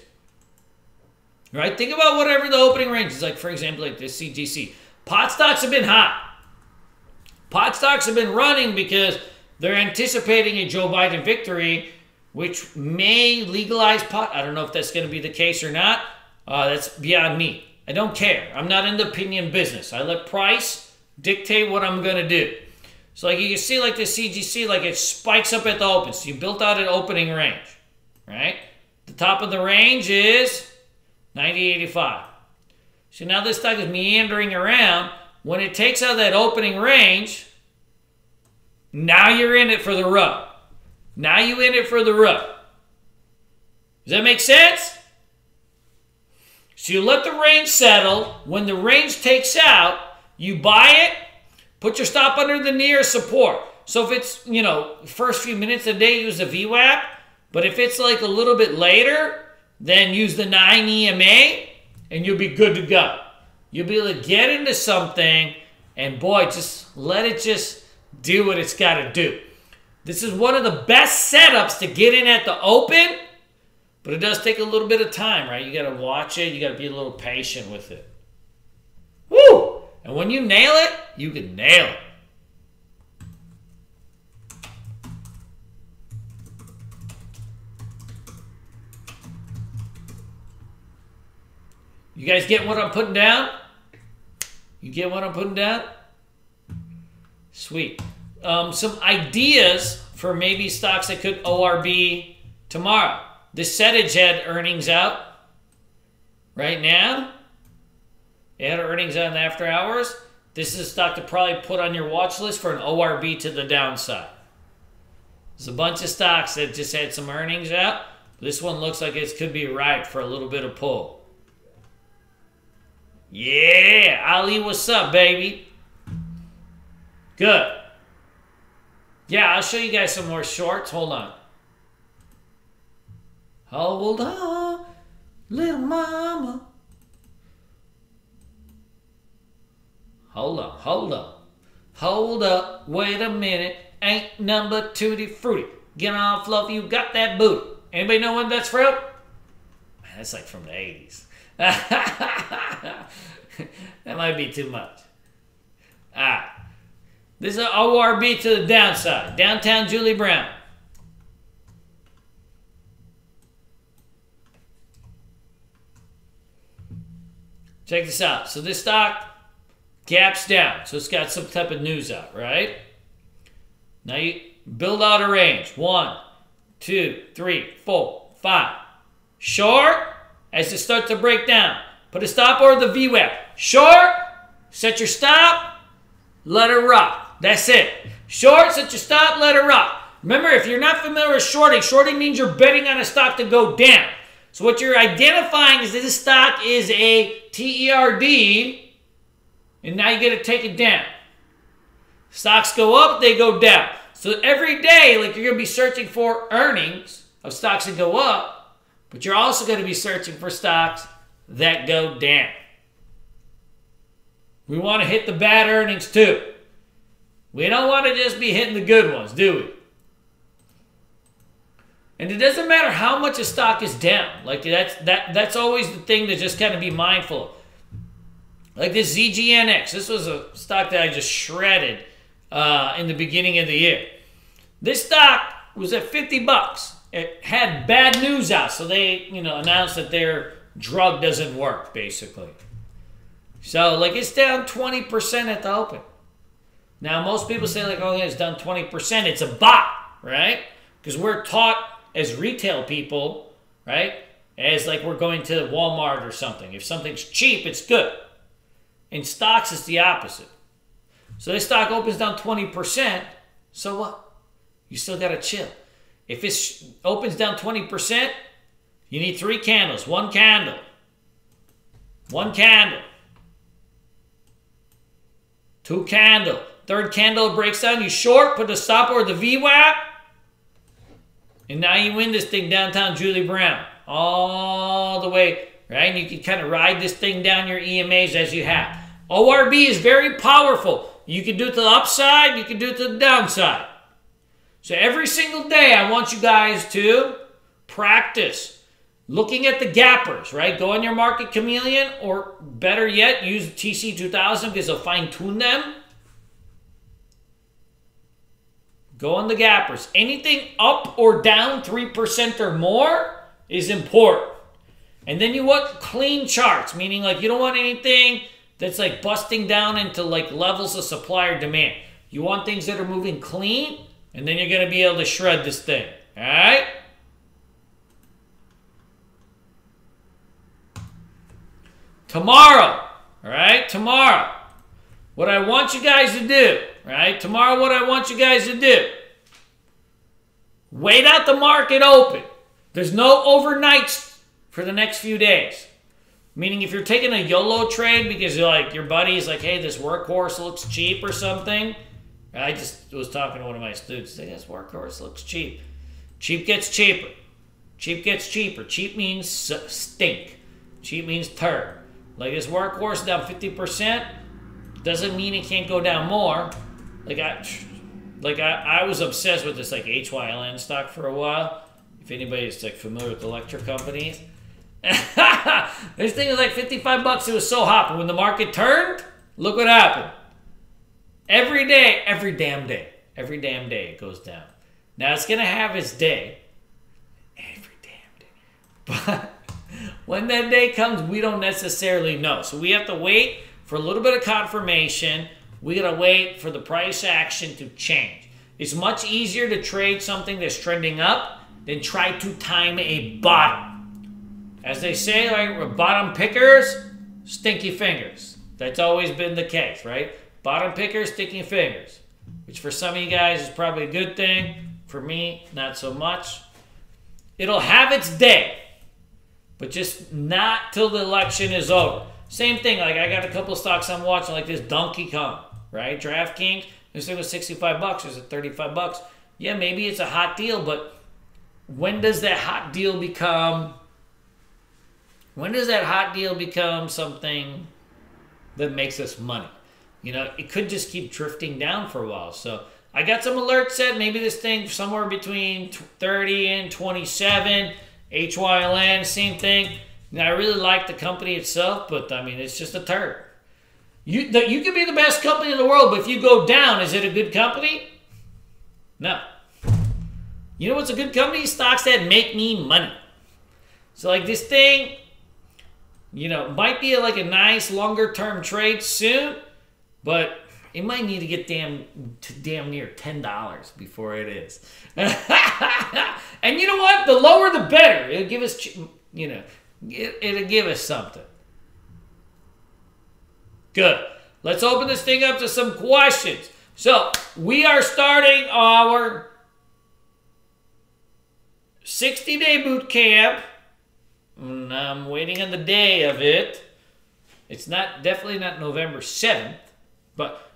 Right? Think about whatever the opening range is. Like, for example, like this CGC. Pot stocks have been hot. Pot stocks have been running because they're anticipating a Joe Biden victory, which may legalize pot. I don't know if that's going to be the case or not. That's beyond me. I don't care. I'm not in the opinion business. I let price dictate what I'm going to do. So like you can see like this CGC, like it spikes up at the open. So you built out an opening range, right? The top of the range is 90.85. So now this stock is meandering around. When it takes out that opening range, now you're in it for the rub. Now you in it for the rub. Does that make sense? So you let the range settle. When the range takes out, you buy it, put your stop under the nearest support. So if it's, first few minutes of the day, use the VWAP. But if it's like a little bit later, then use the 9 EMA and you'll be good to go. You'll be able to get into something and boy, just let it just do what it's got to do. This is one of the best setups to get in at the open, but it does take a little bit of time, right? You got to watch it. You got to be a little patient with it. Woo! And when you nail it, you can nail it. You guys get what I'm putting down? You get what I'm putting down? Sweet. some ideas for maybe stocks that could ORB tomorrow. This Sedage had earnings out right now. It had earnings out in the after hours. This is a stock to probably put on your watch list for an ORB to the downside. There's a bunch of stocks that just had some earnings out. This one looks like it could be ripe for a little bit of pull. Yeah, Ali, what's up, baby? Good. Yeah, I'll show you guys some more shorts. Hold on. Hold on, little mama. Hold on, hold on. Hold up, wait a minute. Ain't number tutti frutti. Get on, fluffy, you got that booty. Anybody know when that's from? Man, that's like from the 80s. That might be too much. Alright. This is an ORB to the downside. Downtown Julie Brown. Check this out. So this stock gaps down. So it's got some type of news out, right? Now you build out a range. 1, 2, 3, 4, 5. Short as it starts to break down. Put a stop or the VWAP. Short, set your stop, let it rock. That's it. Short, set your stop, let it rock. Remember, if you're not familiar with shorting, shorting means you're betting on a stock to go down. So what you're identifying is that this stock is a TERD, and now you got to take it down. Stocks go up, they go down. So every day, like, you're going to be searching for earnings of stocks that go up, but you're also going to be searching for stocks that go down. We want to hit the bad earnings too. We don't want to just be hitting the good ones, do we? And it doesn't matter how much a stock is down. Like, that's always the thing to just kind of be mindful of. Like this ZGNX. This was a stock that I just shredded in the beginning of the year. This stock was at 50 bucks. It had bad news out, so they, announced that their drug doesn't work, basically. So, like, it's down 20% at the open. Now, most people say, like, oh, it's down 20%. It's a bot, right? Because we're taught as retail people, right, as like we're going to Walmart or something. If something's cheap, it's good. In stocks, it's the opposite. So this stock opens down 20%, so what? You still got to chill. If it opens down 20%, you need 3 candles. 1 candle. 1 candle. 2 candle. 3rd candle breaks down. You short, put the stop or the VWAP. And now you win this thing downtown Julie Brown. All the way, right? And you can kind of ride this thing down your EMAs as you have. ORB is very powerful. You can do it to the upside. You can do it to the downside. So every single day, I want you guys to practice looking at the gappers, right? Go on your Market Chameleon, or better yet, use TC2000 because they'll fine-tune them. Go on the gappers. Anything up or down 3% or more is important. And then you want clean charts, meaning like you don't want anything that's like busting down into like levels of supply or demand. You want things that are moving clean, and then you're going to be able to shred this thing. All right? Tomorrow, all right? Tomorrow, what I want you guys to do, right? Tomorrow, what I want you guys to do, wait out the market open. There's no overnights for the next few days. Meaning if you're taking a YOLO trade because you're like, your buddy's like, hey, this workhorse looks cheap or something. I just was talking to one of my students. Say, this workhorse looks cheap. Cheap gets cheaper. Cheap gets cheaper. Cheap means stink. Cheap means turd. Like this workhorse down 50% doesn't mean it can't go down more. I was obsessed with this like HYLN stock for a while. If anybody's like familiar with electric companies. This thing was like 55 bucks. It was so hot. But when the market turned, look what happened. Every day, every damn day it goes down. Now it's going to have its day. Every damn day. But when that day comes, we don't necessarily know. So we have to wait for a little bit of confirmation We got to wait for the price action to change. It's much easier to trade something that's trending up than try to time a bottom. As they say, like bottom pickers, stinky fingers. That's always been the case, right? Bottom pickers, stinky fingers. Which for some of you guys is probably a good thing. For me, not so much. It'll have its day, but just not till the election is over. Same thing, like I got a couple of stocks I'm watching, like this Donkey Kong, right? DraftKings, this thing was 65 bucks, or is it 35 bucks? Yeah, maybe it's a hot deal, but when does that hot deal become something that makes us money? You know, it could just keep drifting down for a while. So I got some alerts set. Maybe this thing somewhere between 30 and 27. HYLN, same thing. Now, I really like the company itself, but I mean, it's just a turd. You can be the best company in the world, but if you go down, is it a good company? No. You know what's a good company? Stocks that make me money. So like this thing, you know, might be like a nice longer term trade soon, but it might need to get damn near $10 before it is. And you know what? The lower the better. It'll give us, you know, it'll give us something. Good. Let's open this thing up to some questions. So we are starting our 60-day boot camp. And I'm waiting on the day of it. It's definitely not November 7th, but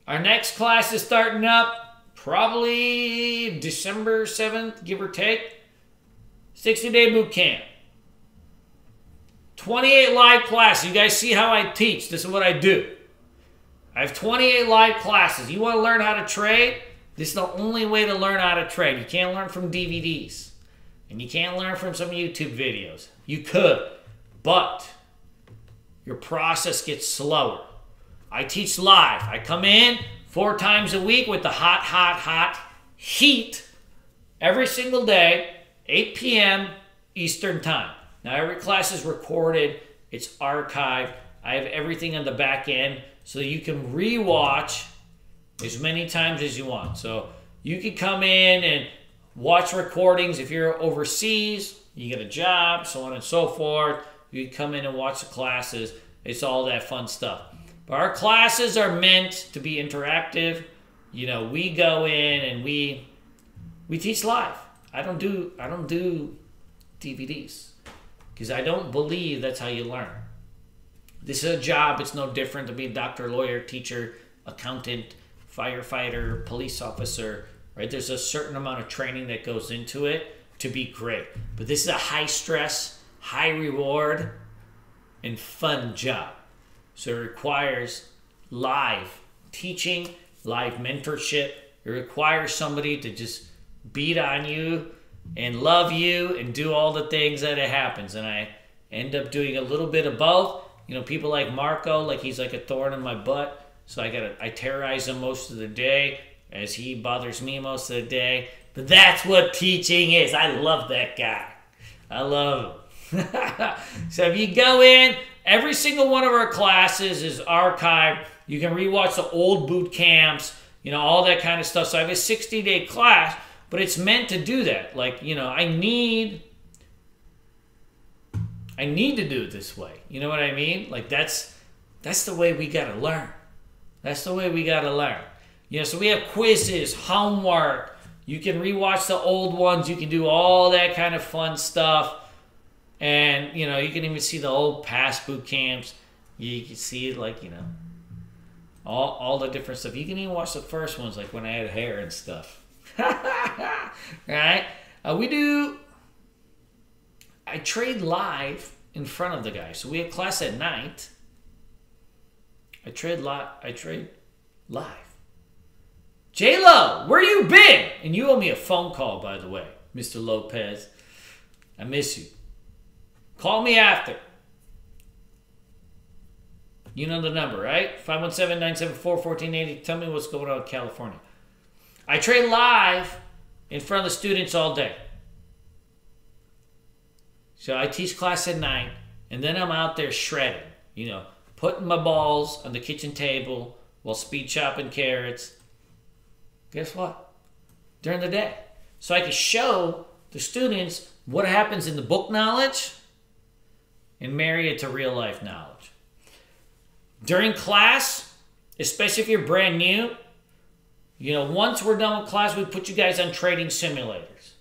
our next class is starting up probably December 7th, give or take. 60-day boot camp. 28 live classes. You guys see how I teach. This is what I do. I have 28 live classes. You want to learn how to trade? This is the only way to learn how to trade. You can't learn from DVDs. And you can't learn from some YouTube videos. You could, but your process gets slower. I teach live. I come in 4 times a week with the hot heat every single day, 8 p.m. Eastern Time. Now, every class is recorded. It's archived. I have everything on the back end so you can rewatch as many times as you want. So you can come in and watch recordings. If you're overseas, you get a job, so on and so forth. You can come in and watch the classes. It's all that fun stuff. But our classes are meant to be interactive. You know, we go in and we teach live. I don't do DVDs because I don't believe that's how you learn. This is a job. It's no different to be a doctor, lawyer, teacher, accountant, firefighter, police officer, right? There's a certain amount of training that goes into it to be great. But this is a high stress, high reward, and fun job. So it requires live teaching, live mentorship. It requires somebody to just beat on you and love you and do all the things that it happens. And I end up doing a little bit of both. You know, people like Marco, like he's like a thorn in my butt. So I terrorize him most of the day as he bothers me most of the day. But that's what teaching is. I love that guy. I love him. So if you go in, every single one of our classes is archived. You can rewatch the old boot camps, you know, all that kind of stuff. So I have a 60-day class, but it's meant to do that. Like, you know, I need to do it this way. You know what I mean? Like that's the way we got to learn. That's the way we got to learn. You know, so we have quizzes, homework. You can rewatch the old ones. You can do all that kind of fun stuff. And, you know, you can even see the old past boot camps. You can see, like, you know, all the different stuff. You can even watch the first ones, like when I had hair and stuff. Right? I trade live in front of the guy. So we have class at night. I trade live. J-Lo, where you been? And you owe me a phone call, by the way, Mr. Lopez. I miss you. Call me after. You know the number, right? 517-974-1480. Tell me what's going on in California. I trade live in front of the students all day. So I teach class at night, and then I'm out there shredding, you know, putting my balls on the kitchen table, while speed chopping carrots. Guess what? During the day. So I can show the students what happens in the book knowledge and marry it to real life knowledge. During class, especially if you're brand new, once we're done with class, we put you guys on trading simulators.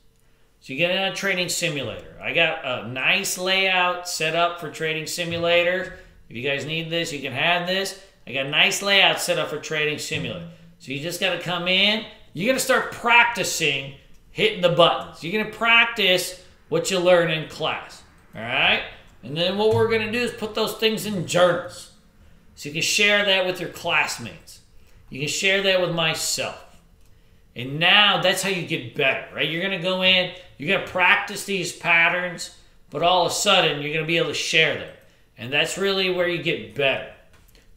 So you get in a trading simulator. I got a nice layout set up for trading simulators. If you guys need this, you can have this. I got a nice layout set up for trading simulator. So you just got to come in. You're going to start practicing hitting the buttons. You're going to practice what you learn in class. All right? And then what we're going to do is put those things in journals. So you can share that with your classmates. You can share that with myself. And now that's how you get better, right? You're going to go in, you're going to practice these patterns, but all of a sudden you're going to be able to share them. And that's really where you get better.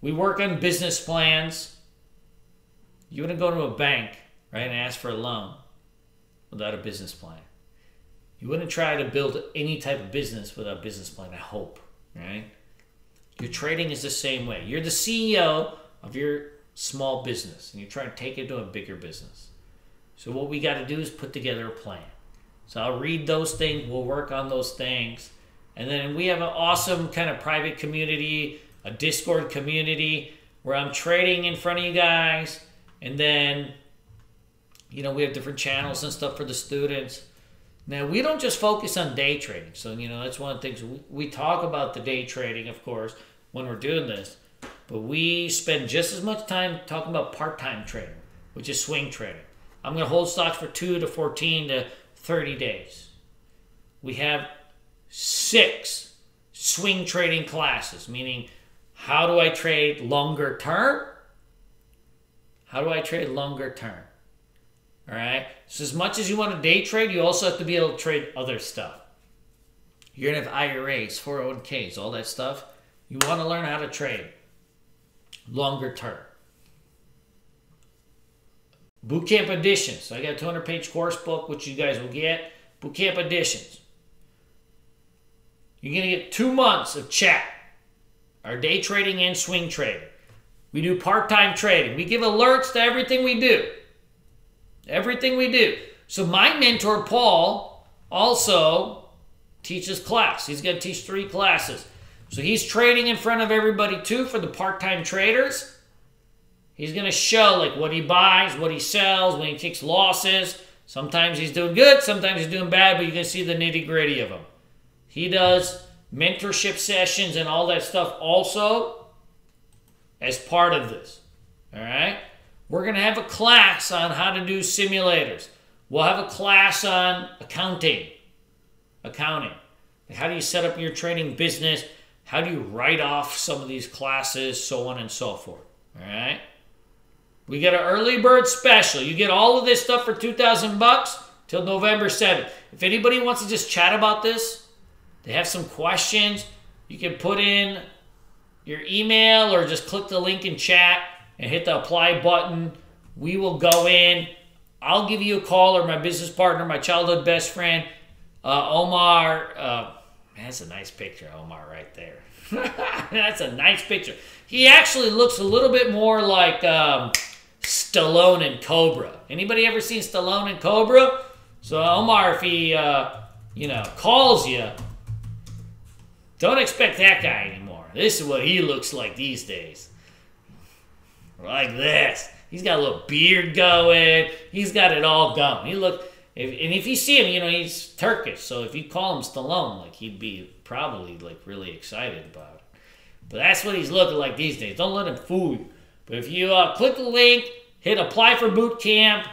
We work on business plans. You wouldn't go to a bank, right, and ask for a loan without a business plan. You wouldn't try to build any type of business without a business plan, I hope, right? Your trading is the same way. You're the CEO of your small business, and you're trying to take it to a bigger business. So what we got to do is put together a plan. So I'll read those things. We'll work on those things. And then we have an awesome kind of private community, a Discord community, where I'm trading in front of you guys. And then, we have different channels and stuff for the students. Now, we don't just focus on day trading. So, that's one of the things. We talk about the day trading, of course, when we're doing this. But we spend just as much time talking about part-time trading, which is swing trading. I'm going to hold stocks for 2 to 14 to 30 days. We have 6 swing trading classes, meaning how do I trade longer term? How do I trade longer term? All right? So as much as you want to day trade, you also have to be able to trade other stuff. You're going to have IRAs, 401ks, all that stuff. You want to learn how to trade longer term. Bootcamp editions. So I got a 200-page course book, which you guys will get. Bootcamp editions. You're going to get 2 months of chat. Our day trading and swing trading. We do part-time trading. We give alerts to everything we do. Everything we do. So my mentor, Paul, also teaches class. He's going to teach 3 classes. So he's trading in front of everybody too for the part-time traders. He's going to show what he buys, what he sells, when he takes losses. Sometimes he's doing good, sometimes he's doing bad, but you can see the nitty-gritty of him. He does mentorship sessions and all that stuff also as part of this. All right? We're going to have a class on how to do simulators. We'll have a class on accounting. How do you set up your trading business? How do you write off some of these classes, so on and so forth. All right? We got an early bird special. You get all of this stuff for $2,000 till November 7th. If anybody wants to just chat about this, they have some questions, you can put in your email or just click the link in chat and hit the apply button. We will go in. I'll give you a call, or my business partner, my childhood best friend, Omar. That's a nice picture, Omar, right there. That's a nice picture. He actually looks a little bit more like Stallone and Cobra. Anybody ever seen Stallone and Cobra? So Omar, if he calls you, don't expect that guy anymore. This is what he looks like these days. Like this. He's got a little beard going. He's got it all going. If you see him, he's Turkish. So if you call him Stallone, he'd be probably really excited about it. But that's what he's looking like these days. Don't let him fool you. But if you click the link, hit apply for boot camp,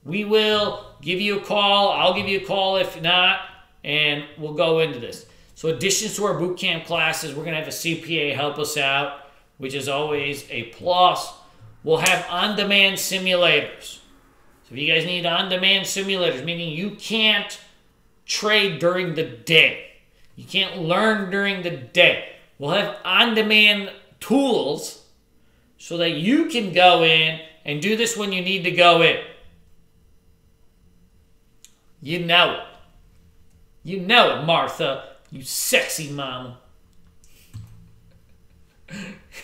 we will give you a call. I'll give you a call if not, and we'll go into this. So additions to our boot camp classes, we're going to have a CPA help us out, which is always a plus. We'll have on-demand simulators. So if you guys need on-demand simulators, meaning you can't trade during the day. You can't learn during the day. We'll have on-demand tools so that you can go in and do this when you need to go in. You know it. You know it, Martha. You sexy mama.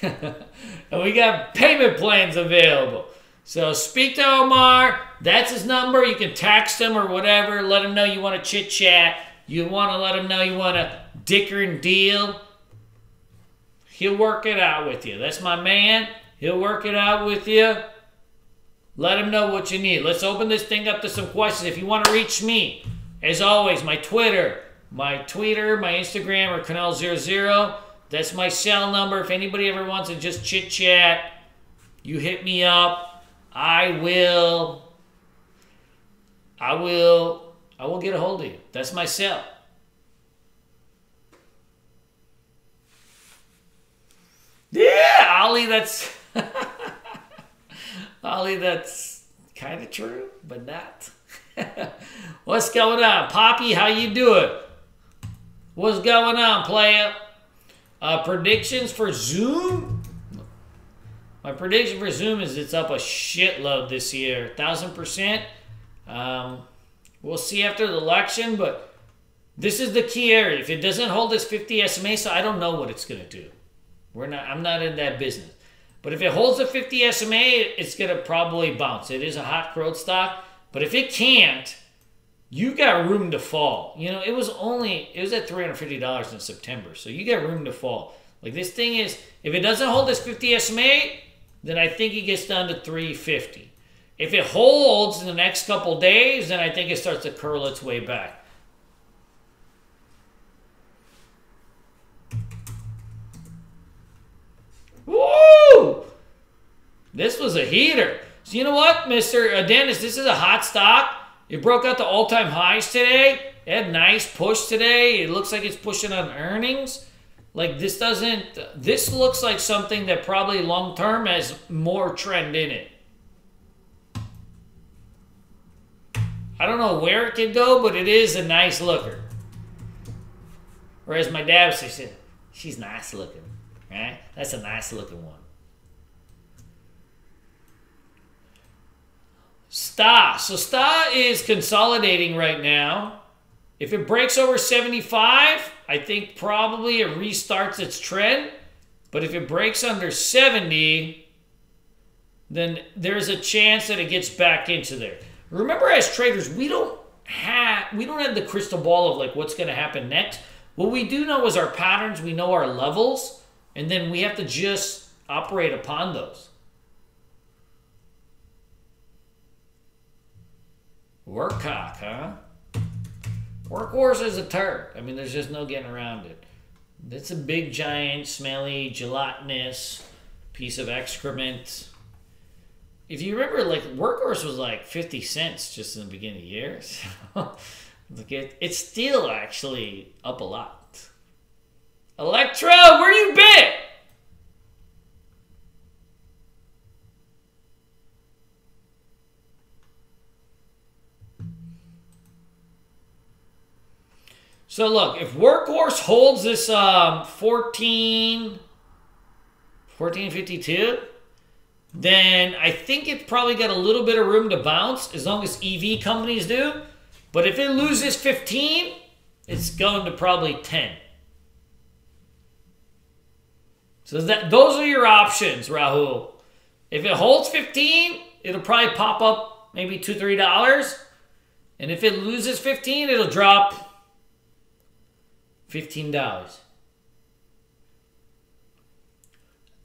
And we got payment plans available. So speak to Omar. That's his number. You can text him or whatever. Let him know you want to chit chat. You want to let him know you want to dicker and deal. He'll work it out with you. That's my man. He'll work it out with you. Let him know what you need. Let's open this thing up to some questions. If you want to reach me, as always, my Twitter, my Instagram are Kunal00. That's my cell number. If anybody ever wants to just chit chat, you hit me up. I will get a hold of you. That's my cell. Yeah, Ollie, that's Ollie, that's kind of true, but not. What's going on? Poppy, how you doing? What's going on, playa? Predictions for Zoom? My prediction for Zoom is it's up a shitload this year. 1,000%. We'll see after the election, but this is the key area. If it doesn't hold this 50 SMA, so I don't know what it's going to do. I'm not in that business. But if it holds the 50 SMA, it's going to probably bounce. It is a hot growth stock. But if it can't, you got room to fall. You know, it was at $350 in September. So you got room to fall. Like this thing is, if it doesn't hold this 50 SMA, then I think it gets down to 350. If it holds in the next couple days, then I think it starts to curl its way back. Woo! This was a heater. So you know what, Mr. Dennis, this is a hot stock. It broke out the all-time highs today. It had a nice push today. It looks like it's pushing on earnings. Like this looks like something that probably long-term has more trend in it. I don't know where it could go, but it is a nice looker. Or as my dad would say, she's nice looking. Right? That's a nice looking one. STA. So STA is consolidating right now. If it breaks over 75, I think probably it restarts its trend. But if it breaks under 70, then there's a chance that it gets back into there. Remember, as traders, we don't have the crystal ball of like what's going to happen next. What we do know is our patterns. We know our levels. And then we have to just operate upon those. Workcock, huh? Workhorse is a turd. I mean, there's just no getting around it. It's a big, giant, smelly, gelatinous piece of excrement. If you remember, like, Workhorse was like 50 cents just in the beginning of the year. So, it's still actually up a lot. Electro, where you been? So look, if Workhorse holds this 1452, then I think it's probably got a little bit of room to bounce as long as EV companies do. But if it loses 15, it's going to probably 10. So those are your options, Rahul. If it holds 15, it'll probably pop up maybe $2, $3. And if it loses 15, it'll drop $15.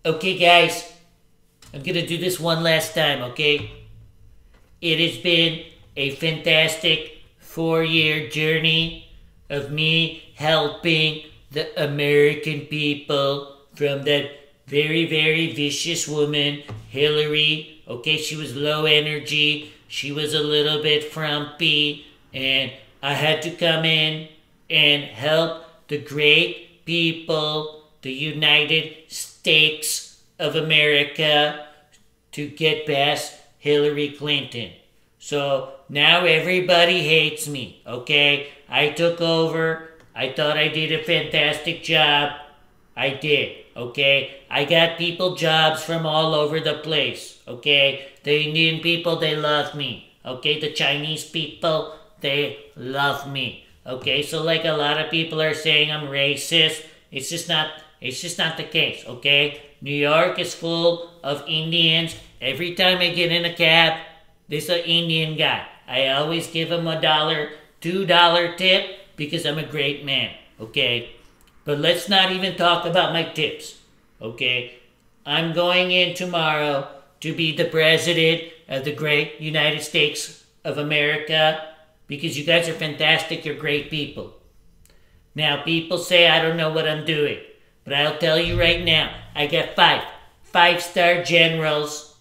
Okay, guys. I'm going to do this one last time, okay? It has been a fantastic 4-year journey of me helping the American people from that very, very vicious woman, Hillary. Okay, she was low energy. She was a little bit frumpy. And I had to come in and help the great people, the United States of America, to get past Hillary Clinton. So now everybody hates me, okay? I took over. I thought I did a fantastic job. I did, okay? I got people jobs from all over the place, okay? The Indian people, they love me, okay? The Chinese people, they love me, okay? So like a lot of people are saying I'm racist. It's just not It's just not the case, okay? New York is full of Indians. Every time I get in a cab, there's an Indian guy. I always give him $1, $2 tip because I'm a great man, okay? But let's not even talk about my tips, okay? I'm going in tomorrow to be the president of the great United States of America because you guys are fantastic, you're great people. Now, people say I don't know what I'm doing, but I'll tell you right now, I got five-star generals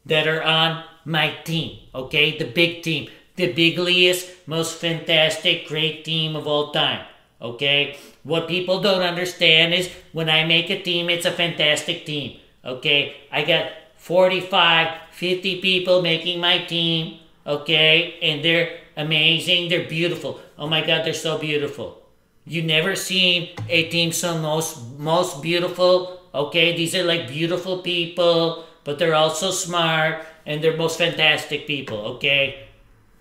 that are on my team, okay? The big team, the bigliest, most fantastic, great team of all time, okay? What people don't understand is when I make a team, it's a fantastic team, okay? I got 45, 50 people making my team, okay? And they're amazing, they're beautiful. Oh my God, they're so beautiful. You never seen a team so most beautiful, okay? These are like beautiful people, but they're also smart, and they're most fantastic people, okay?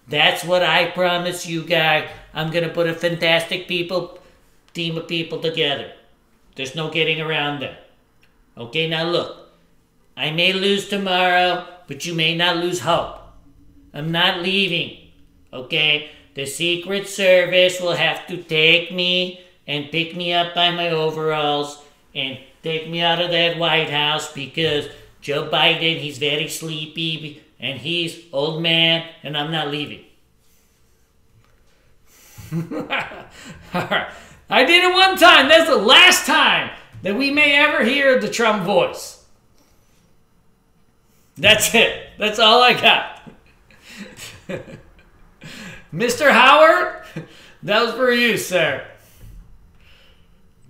That's what I promise you guys. I'm going to put a fantastic team of people together. There's no getting around that. Okay, now look. I may lose tomorrow, but you may not lose hope. I'm not leaving, okay? The Secret Service will have to take me and pick me up by my overalls and take me out of that White House because Joe Biden, he's very sleepy and he's old man and I'm not leaving. Alright. I did it one time. That's the last time that we may ever hear the Trump voice. That's it. That's all I got. Mr. Howard, that was for you, sir.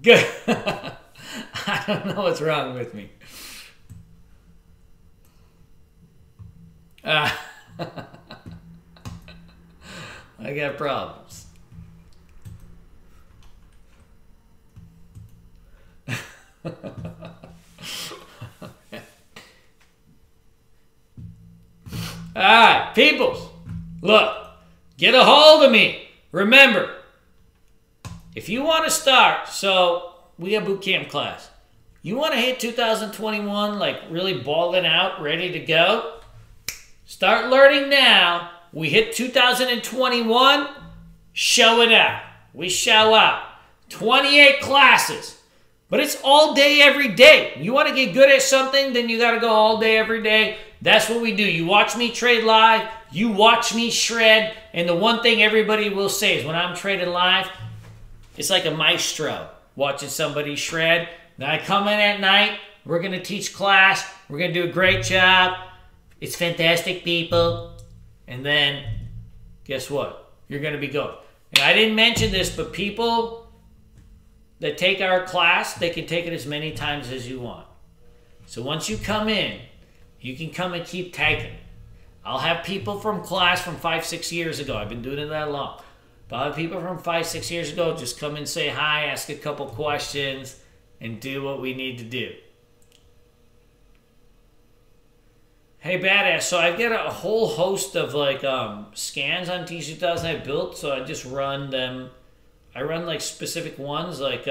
Good. I don't know what's wrong with me. I got problems. Alright, peoples, look, get a hold of me. Remember, if you want to start, so we got boot camp class. You want to hit 2021 like really balling out, ready to go? Start learning now. We hit 2021, show it out. We show out. 28 classes. But it's all day, every day. You want to get good at something, then you got to go all day, every day. That's what we do. You watch me trade live. You watch me shred. And the one thing everybody will say is when I'm trading live, it's like a maestro watching somebody shred. Then I come in at night. We're going to teach class. We're going to do a great job. It's fantastic, people. And then, guess what? You're going to be going. And I didn't mention this, but people that take our class, they can take it as many times as you want. So once you come in, you can come and keep taking it. I'll have people from class from 5-6 years ago. I've been doing it that long. But I'll have people from 5-6 years ago just come and say hi, ask a couple questions, and do what we need to do. Hey, badass. So I've got a whole host of like scans on T2000 I built. So I just run them. I run like specific ones like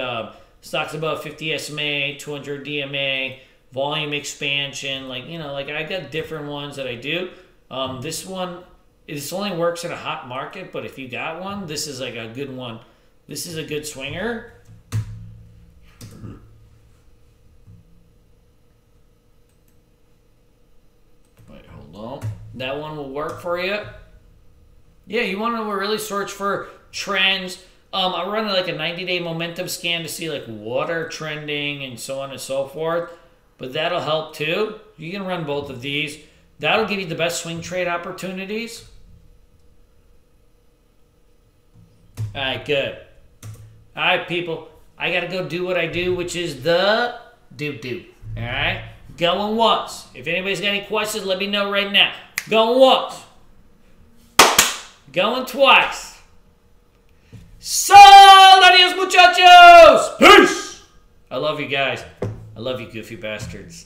stocks above 50 SMA, 200 DMA, volume expansion. Like, you know, like I got different ones that I do. This one, this only works in a hot market, but if you got one, this is like a good one. This is a good swinger. Wait, hold on. That one will work for you. Yeah, you want to really search for trends. I run like a 90-day momentum scan to see like what are trending and so on and so forth. But that'll help too. You can run both of these. That'll give you the best swing trade opportunities. All right, good. All right, people. I got to go do what I do, which is the do. All right? Going once. If anybody's got any questions, let me know right now. Going once. Going twice. So, adios, muchachos. Peace. I love you guys. I love you, goofy bastards.